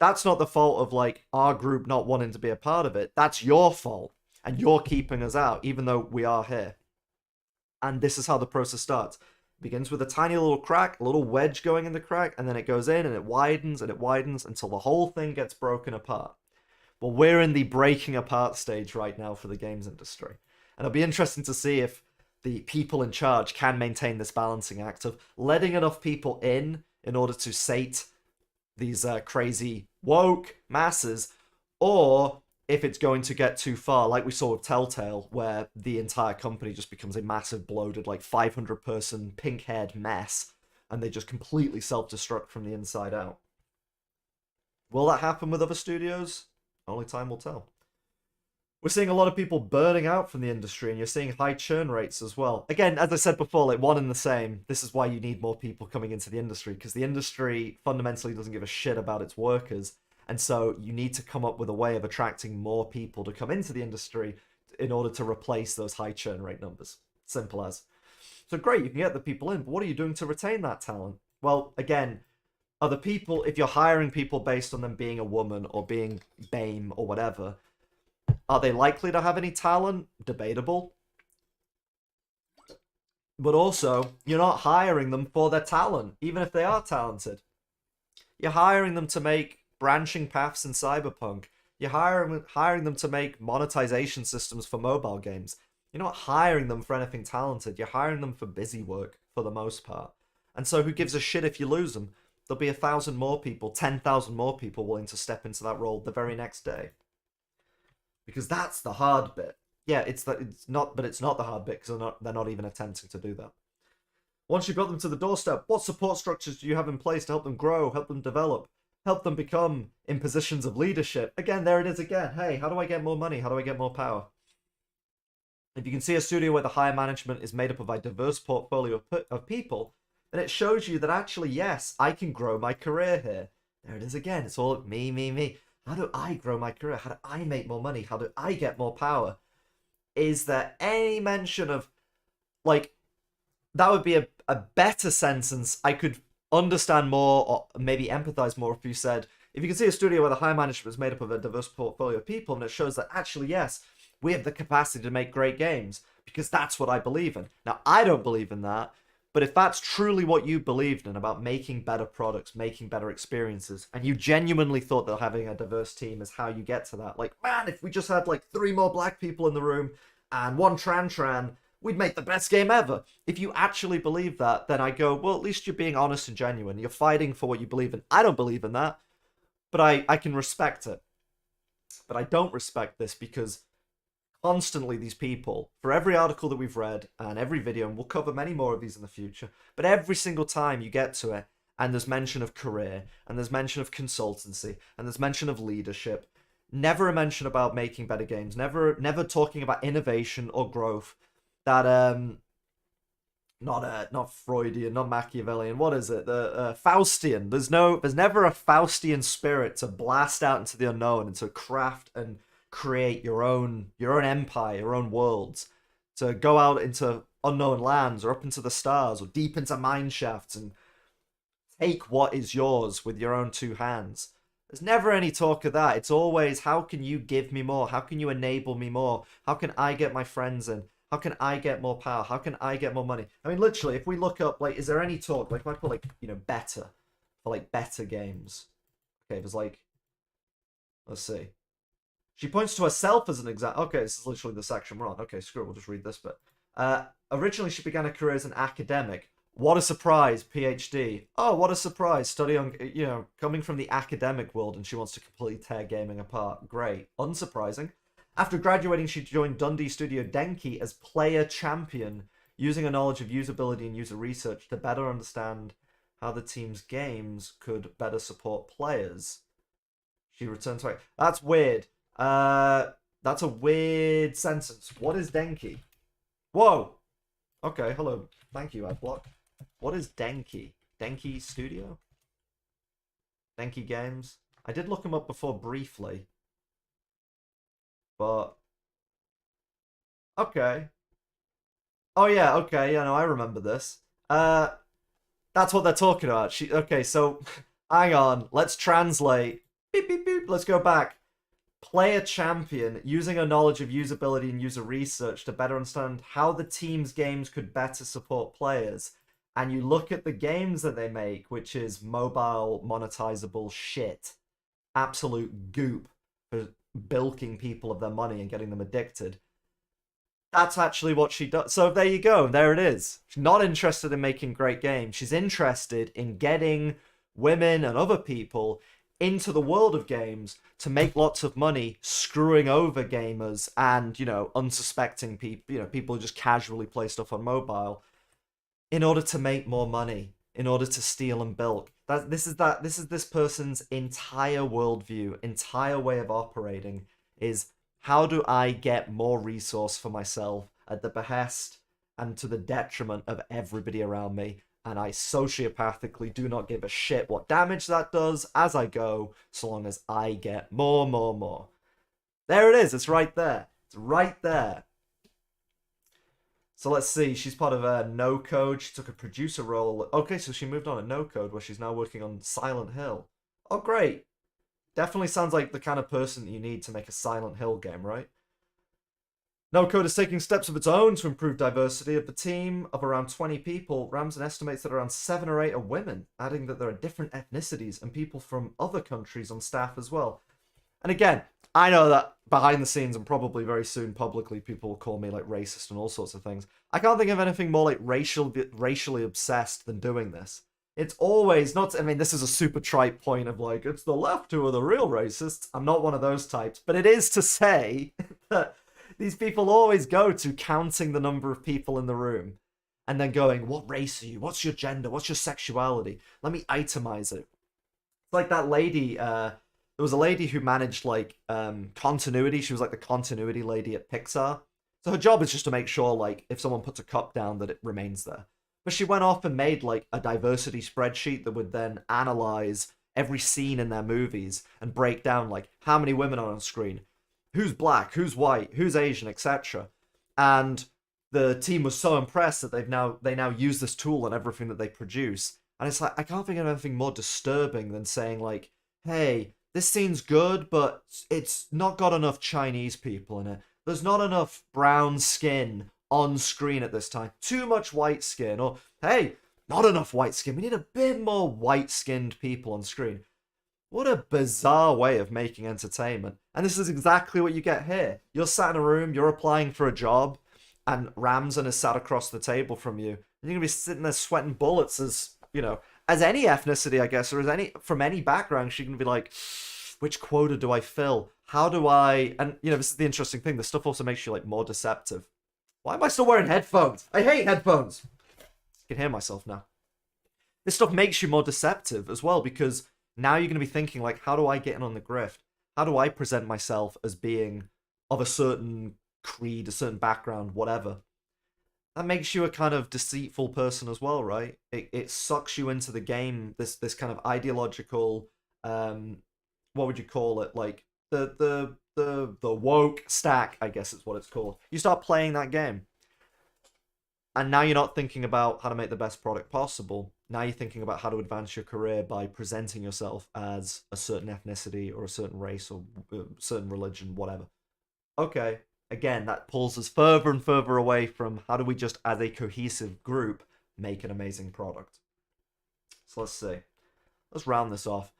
S1: That's not the fault of like our group not wanting to be a part of it. That's your fault. And you're keeping us out, even though we are here. And this is how the process starts. It begins with a tiny little crack, a little wedge going in the crack, and then it goes in and it widens until the whole thing gets broken apart. Well, we're in the breaking apart stage right now for the games industry. And it'll be interesting to see if the people in charge can maintain this balancing act of letting enough people in order to sate these crazy woke masses, or if it's going to get too far, like we saw with Telltale, where the entire company just becomes a massive bloated, like 500-person pink-haired mess, and they just completely self-destruct from the inside out. Will that happen with other studios? Only time will tell. We're seeing a lot of people burning out from the industry, and you're seeing high churn rates as well. Again, as I said before, like one and the same. This is why you need more people coming into the industry, because the industry fundamentally doesn't give a shit about its workers. And so you need to come up with a way of attracting more people to come into the industry in order to replace those high churn rate numbers. Simple as. So great, you can get the people in, but what are you doing to retain that talent? Well, again, are the people, if you're hiring people based on them being a woman or being BAME or whatever, are they likely to have any talent? Debatable. But also, you're not hiring them for their talent, even if they are talented. You're hiring them to make branching paths in Cyberpunk. You're hiring them to make monetization systems for mobile games. You're not hiring them for anything talented. You're hiring them for busy work, for the most part. And so who gives a shit if you lose them? There'll be 1,000 more people, 10,000 more people willing to step into that role the very next day. Because that's the hard bit. Yeah, it's not the hard bit because they're not even attempting to do that. Once you've got them to the doorstep, what support structures do you have in place to help them grow, help them develop, help them become in positions of leadership? Again, there it is again. Hey, how do I get more money? How do I get more power? If you can see a studio where the higher management is made up of a diverse portfolio of people, then it shows you that actually, yes, I can grow my career here. There it is again. It's all me, me, me. How do I grow my career? How do I make more money? How do I get more power? Is there any mention of, like, that would be a better sentence. I could understand more or maybe empathize more if you said, if you can see a studio where the high management is made up of a diverse portfolio of people, and it shows that actually, yes, we have the capacity to make great games because that's what I believe in. Now, I don't believe in that. But if that's truly what you believed in about making better products, making better experiences, and you genuinely thought that having a diverse team is how you get to that, like, man, if we just had like 3 more black people in the room and 1 tran, we'd make the best game ever. If you actually believe that, then I go, well, at least you're being honest and genuine. You're fighting for what you believe in. I don't believe in that, but I can respect it. But I don't respect this because constantly these people, for every article that we've read and every video, and we'll cover many more of these in the future, but every single time you get to it and there's mention of career and there's mention of consultancy and there's mention of leadership, never a mention about making better games, never talking about innovation or growth. That not Freudian, not Machiavellian, what is it, the Faustian. There's never a Faustian spirit to blast out into the unknown and to craft and create your own empire, your own worlds, to go out into unknown lands or up into the stars or deep into mine shafts and take what is yours with your own 2 hands. There's never any talk of that. It's always, how can you give me more? How can you enable me more? How can I get my friends in? How can I get more power? How can I get more money? I mean, literally, if we look up, like, is there any talk, like, if I put, like, better, for, like, better games. Okay, there's, like, let's see. She points to herself as an example. Okay, this is literally the section we're on. Okay, screw it, we'll just read this bit. Originally, she began her career as an academic. What a surprise, PhD. Oh, what a surprise, studying, coming from the academic world, and she wants to completely tear gaming apart. Great. Unsurprising. After graduating, she joined Dundee studio Denki as player champion, using a knowledge of usability and user research to better understand how the team's games could better support players. She returned to it. That's weird. That's a weird sentence. What is Denki? Whoa! Okay, hello. Thank you, Adblock. What is Denki? Denki Studio? Denki Games? I did look them up before briefly. But... okay. Oh yeah, okay, yeah, no, I remember this. That's what they're talking about. Okay, so... hang on, let's translate. Beep, beep, beep. Let's go back. Player champion, using a knowledge of usability and user research to better understand how the team's games could better support players. And you look at the games that they make, which is mobile monetizable shit. Absolute goop for bilking people of their money and getting them addicted. That's actually what she does. So there you go. There it is. She's not interested in making great games. She's interested in getting women and other people into the world of games to make lots of money, screwing over gamers and, unsuspecting people, people who just casually play stuff on mobile in order to make more money, in order to steal and bilk. This is this person's entire worldview, entire way of operating is how do I get more resource for myself at the behest and to the detriment of everybody around me, and I sociopathically do not give a shit what damage that does as I go, so long as I get more. There it is, it's right there. It's right there. So let's see, she's part of No Code. She took a producer role. Okay, so she moved on to No Code, where she's now working on Silent Hill. Oh, great. Definitely sounds like the kind of person that you need to make a Silent Hill game, right? No Code is taking steps of its own to improve diversity of the team. Of around 20 people, Ramsden estimates that around 7 or 8 are women, adding that there are different ethnicities and people from other countries on staff as well. And again, I know that behind the scenes and probably very soon publicly people will call me like racist and all sorts of things. I can't think of anything more like racially obsessed than doing this. It's always not, I mean, this is a super trite point of like, it's the left who are the real racists. I'm not one of those types, but it is to say that these people always go to counting the number of people in the room and then going, what race are you? What's your gender? What's your sexuality? Let me itemize it. It's like that lady, there was a lady who managed like continuity. She was like the continuity lady at Pixar. So her job is just to make sure like if someone puts a cup down that it remains there. But she went off and made like a diversity spreadsheet that would then analyze every scene in their movies and break down like how many women are on screen, who's black, who's white, who's Asian, etc. And the team was so impressed that they now use this tool in everything that they produce. And it's like I can't think of anything more disturbing than saying like, hey, this scene's good, but it's not got enough Chinese people in it. There's not enough brown skin on screen at this time. Too much white skin. Or, hey, not enough white skin. We need a bit more white-skinned people on screen. What a bizarre way of making entertainment. And this is exactly what you get here. You're sat in a room, you're applying for a job, and Ramsden is sat across the table from you. And you're going to be sitting there sweating bullets as, you know, as any ethnicity, I guess, or as any from any background, she can be like, which quota do I fill? How do I... And, you know, this is the interesting thing. This stuff also makes you, like, more deceptive. Why am I still wearing headphones? I hate headphones. I can hear myself now. This stuff makes you more deceptive as well, because now you're going to be thinking, like, how do I get in on the grift? How do I present myself as being of a certain creed, a certain background, whatever? That makes you a kind of deceitful person as well, right? It sucks you into the game, this kind of ideological, what would you call it? Like the woke stack, I guess is what it's called. You start playing that game. And now you're not thinking about how to make the best product possible. Now you're thinking about how to advance your career by presenting yourself as a certain ethnicity or a certain race or a certain religion, whatever. Okay. Again, that pulls us further and further away from how do we just, as a cohesive group, make an amazing product. So let's see. Let's round this off.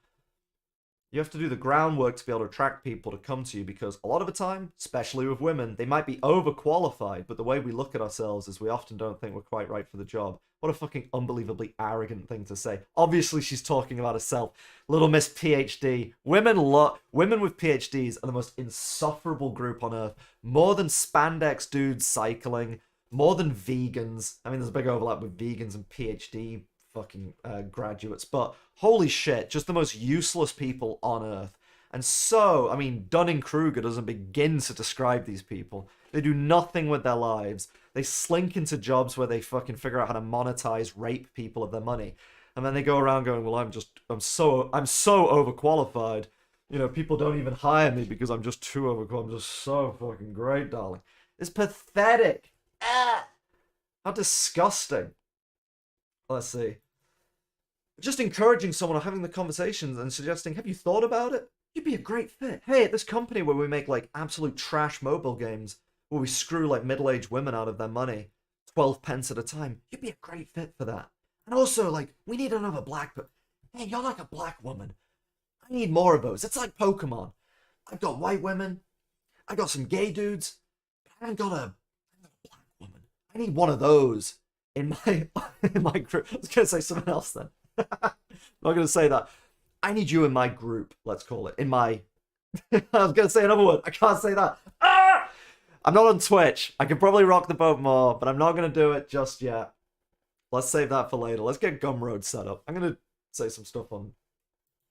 S1: You have to do the groundwork to be able to attract people to come to you, because a lot of the time, especially with women, they might be overqualified, but the way we look at ourselves is we often don't think we're quite right for the job. What a fucking unbelievably arrogant thing to say. Obviously, she's talking about herself. Little Miss PhD. Women with PhDs are the most insufferable group on earth. More than spandex dudes cycling. More than vegans. I mean, there's a big overlap with vegans and PhD fucking graduates, but holy shit, just the most useless people on earth. And so, I mean, Dunning-Kruger doesn't begin to describe these people. They do nothing with their lives. They slink into jobs where they fucking figure out how to monetize, rape people of their money. And then they go around going, well, I'm so overqualified. You know, people don't even hire me because I'm just too overqualified. I'm just so fucking great, darling. It's pathetic. Ah! How disgusting. Let's see. Just encouraging someone or having the conversations and suggesting, have you thought about it? You'd be a great fit. Hey, at this company where we make like absolute trash mobile games, where we screw like middle-aged women out of their money, 12 pence at a time, you'd be a great fit for that. And also, like, we need another black, but hey, you're like a black woman. I need more of those. It's like Pokemon. I've got white women. I got some gay dudes. But I haven't got a black woman. I need one of those in my group. I was gonna say something else then. I'm not gonna say that. I need you in my group. Let's call it in my. I was gonna say another word. I can't say that. Ah! I'm not on Twitch. I could probably rock the boat more, but I'm not gonna do it just yet. Let's save that for later. Let's get Gumroad set up. I'm gonna say some stuff on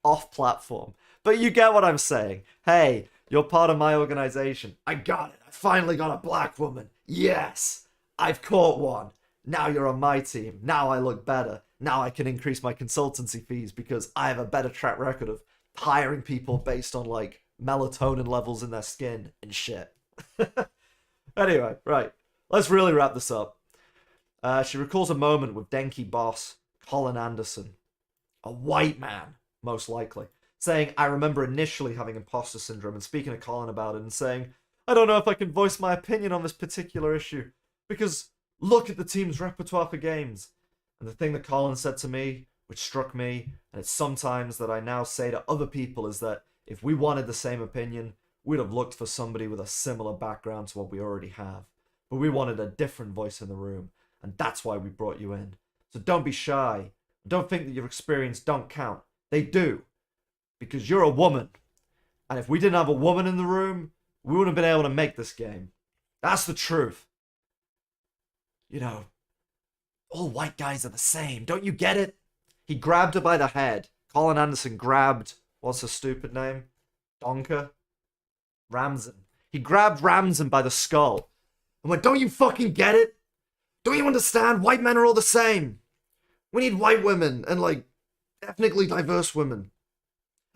S1: off-platform. But you get what I'm saying. Hey, you're part of my organization. I got it. I finally got a black woman. Yes, I've caught one. Now you're on my team. Now I look better. Now I can increase my consultancy fees because I have a better track record of hiring people based on, like, melatonin levels in their skin and shit. Anyway, right. Let's really wrap this up. She recalls a moment with Denki boss Colin Anderson, a white man, most likely, saying, I remember initially having imposter syndrome and speaking to Colin about it and saying, I don't know if I can voice my opinion on this particular issue because look at the team's repertoire for games. And the thing that Colin said to me, which struck me, and it's sometimes that I now say to other people, is that if we wanted the same opinion, we'd have looked for somebody with a similar background to what we already have. But we wanted a different voice in the room, and that's why we brought you in. So don't be shy. Don't think that your experience don't count. They do. Because you're a woman. And if we didn't have a woman in the room, we wouldn't have been able to make this game. That's the truth. You know, all white guys are the same. Don't you get it? He grabbed her by the head. Colin Anderson grabbed, what's her stupid name? Donka? Ramsden. He grabbed Ramsden by the skull. And went, don't you fucking get it? Don't you understand? White men are all the same. We need white women and, like, ethnically diverse women.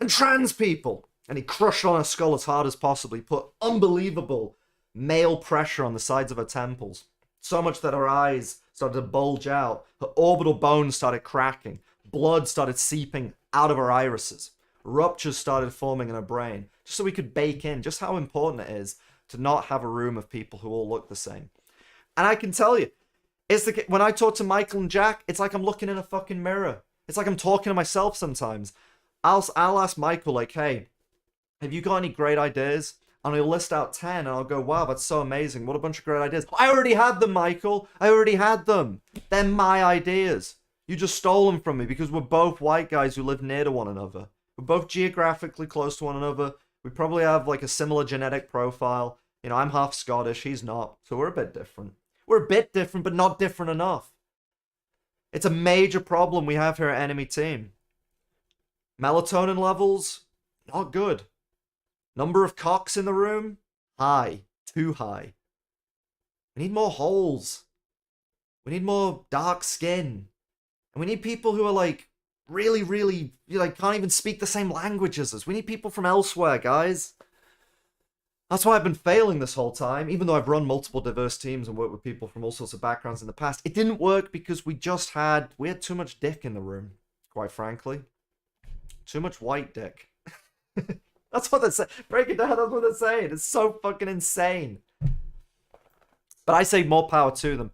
S1: And trans people. And he crushed on her skull as hard as possible. He put unbelievable male pressure on the sides of her temples. So much that her eyes started to bulge out. Her orbital bones started cracking. Blood started seeping out of her irises. Ruptures started forming in her brain. Just so we could bake in just how important it is to not have a room of people who all look the same. And I can tell you, when I talk to Michael and Jack, it's like I'm looking in a fucking mirror. It's like I'm talking to myself sometimes. I'll ask Michael, like, hey, have you got any great ideas? And he'll list out 10, and I'll go, wow, that's so amazing. What a bunch of great ideas. I already had them, Michael. I already had them. They're my ideas. You just stole them from me because we're both white guys who live near to one another. We're both geographically close to one another. We probably have, like, a similar genetic profile. You know, I'm half Scottish. He's not. So we're a bit different. We're a bit different, but not different enough. It's a major problem we have here at Enemy Team. Melatonin levels, not good. Number of cocks in the room, high. Too high. We need more holes. We need more dark skin. And we need people who are, like, really, really, like, can't even speak the same language as us. We need people from elsewhere, guys. That's why I've been failing this whole time, even though I've run multiple diverse teams and worked with people from all sorts of backgrounds in the past. It didn't work because we had too much dick in the room, quite frankly. Too much white dick. That's what they're saying. Break it down, that's what they're saying. It's so fucking insane. But I say more power to them.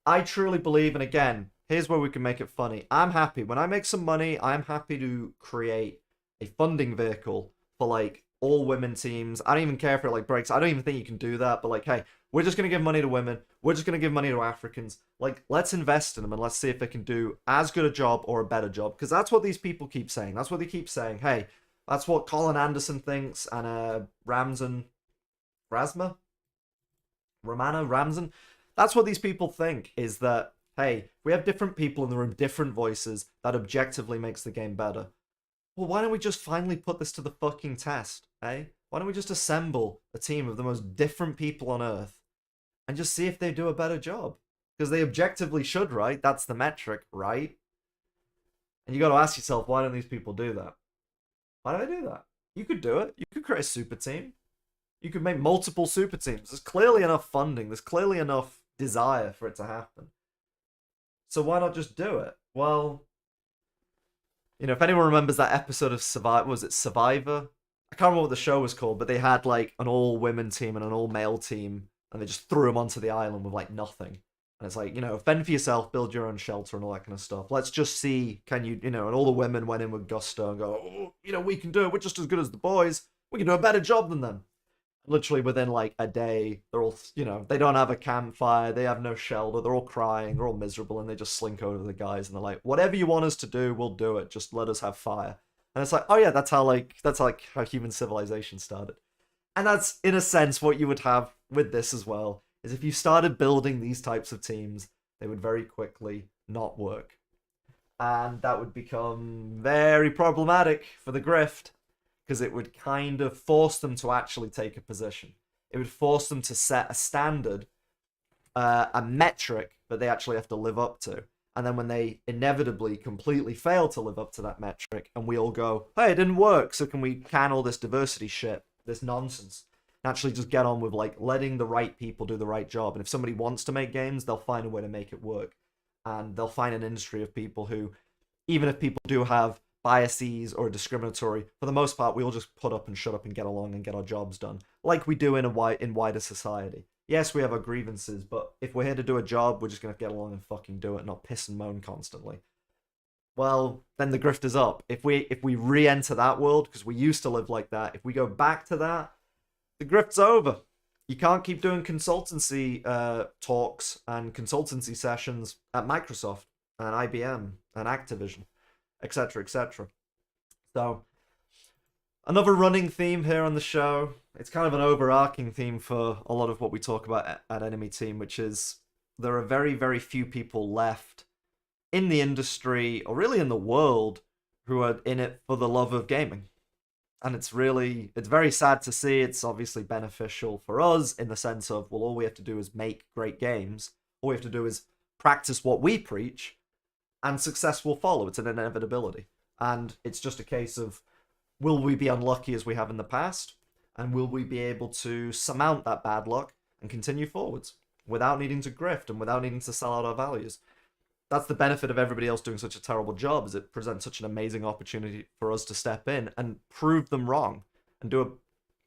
S1: I truly believe, and again, here's where we can make it funny. I'm happy. When I make some money, I'm happy to create a funding vehicle for, like, all women teams. I don't even care if it, like, breaks. I don't even think you can do that. But, like, hey, we're just going to give money to women. We're just going to give money to Africans. Like, let's invest in them and let's see if they can do as good a job or a better job. Because that's what these people keep saying. That's what they keep saying. Hey, that's what Colin Anderson thinks and Ramsden. That's what these people think, is that, hey, we have different people in the room, different voices, that objectively makes the game better. Well, why don't we just finally put this to the fucking test, eh? Why don't we just assemble a team of the most different people on Earth and just see if they do a better job? Because they objectively should, right? That's the metric, right? And you got to ask yourself, why don't these people do that? Why don't they do that? You could do it. You could create a super team. You could make multiple super teams. There's clearly enough funding. There's clearly enough desire for it to happen. So why not just do it? Well, you know, if anyone remembers that episode of Survivor, was it Survivor? I can't remember what the show was called, but they had, like, an all-women team and an all-male team, and they just threw them onto the island with, like, nothing. And it's like, you know, fend for yourself, build your own shelter and all that kind of stuff. Let's just see, can you, you know, and all the women went in with gusto and go, oh, you know, we can do it. We're just as good as the boys. We can do a better job than them. Literally within, like, a day, they're all, you know, they don't have a campfire, they have no shelter, they're all crying, they're all miserable, and they just slink over to the guys, and they're like, whatever you want us to do, we'll do it, just let us have fire. And it's like, oh yeah, that's how human civilization started. And that's, in a sense, what you would have with this as well, is if you started building these types of teams, they would very quickly not work. And that would become very problematic for the grift, because it would kind of force them to actually take a position. It would force them to set a standard, a metric that they actually have to live up to. And then when they inevitably completely fail to live up to that metric, and we all go, hey, it didn't work, so can we can all this diversity shit, this nonsense, and actually just get on with like letting the right people do the right job. And if somebody wants to make games, they'll find a way to make it work. And they'll find an industry of people who, even if people do have biases or discriminatory, for the most part, we all just put up and shut up and get along and get our jobs done, like we do in wider society. Yes, we have our grievances, but if we're here to do a job, we're just gonna get along and fucking do it, not piss and moan constantly. Well, then the grift is up. If we re-enter that world, because we used to live like that, if we go back to that, the grift's over. You can't keep doing consultancy talks and consultancy sessions at Microsoft and IBM and Activision, etc., etc. So, another running theme here on the show. It's kind of an overarching theme for a lot of what we talk about at Enemy Team, which is there are very, very few people left in the industry, or really in the world, who are in it for the love of gaming. And it's very sad to see. It's obviously beneficial for us in the sense of, well, all we have to do is make great games. All we have to do is practice what we preach, and success will follow. It's an inevitability. And it's just a case of, will we be unlucky as we have in the past? And will we be able to surmount that bad luck and continue forwards without needing to grift and without needing to sell out our values? That's the benefit of everybody else doing such a terrible job, is it presents such an amazing opportunity for us to step in and prove them wrong and do a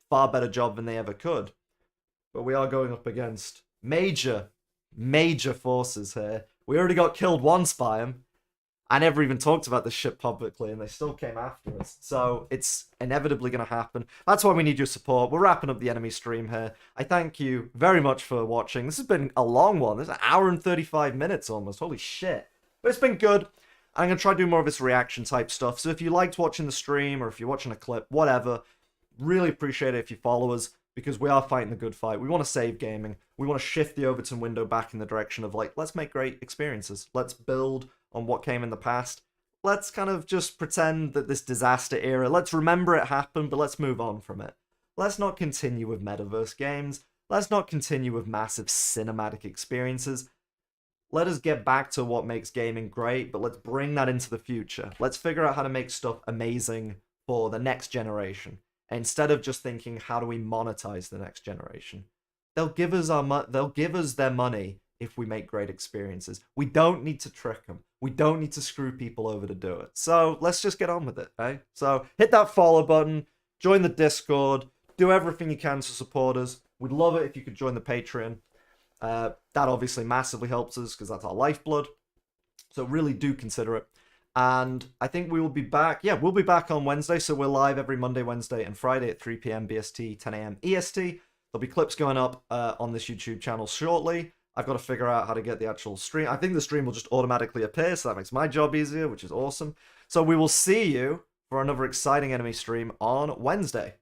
S1: far better job than they ever could. But we are going up against major forces here. We already got killed once by them. I never even talked about this shit publicly, and they still came after us. So it's inevitably going to happen. That's why we need your support. We're wrapping up the Enemy stream here. I thank you very much for watching. This has been a long one. This is an hour and 35 minutes almost. Holy shit. But it's been good. I'm going to try to do more of this reaction type stuff. So if you liked watching the stream, or if you're watching a clip, whatever, really appreciate it if you follow us, because we are fighting the good fight. We want to save gaming. We want to shift the Overton window back in the direction of, like, let's make great experiences. Let's build on what came in the past. Let's kind of just pretend that this disaster era, let's remember it happened, but let's move on from it. Let's not continue with metaverse games. Let's not continue with massive cinematic experiences. Let us get back to what makes gaming great, but let's bring that into the future. Let's figure out how to make stuff amazing for the next generation, instead of just thinking, how do we monetize the next generation? They'll give us their money if we make great experiences. We don't need to trick them. We don't need to screw people over to do it. So let's just get on with it, eh? So hit that follow button, join the Discord, do everything you can to support us. We'd love it if you could join the Patreon. That obviously massively helps us, because that's our lifeblood. So really do consider it. And I think we will be back. Yeah, we'll be back on Wednesday. So we're live every Monday, Wednesday, and Friday at 3 p.m. BST, 10 a.m. EST. There'll be clips going up on this YouTube channel shortly. I've got to figure out how to get the actual stream. I think the stream will just automatically appear, so that makes my job easier, which is awesome. So we will see you for another exciting Enemy stream on Wednesday.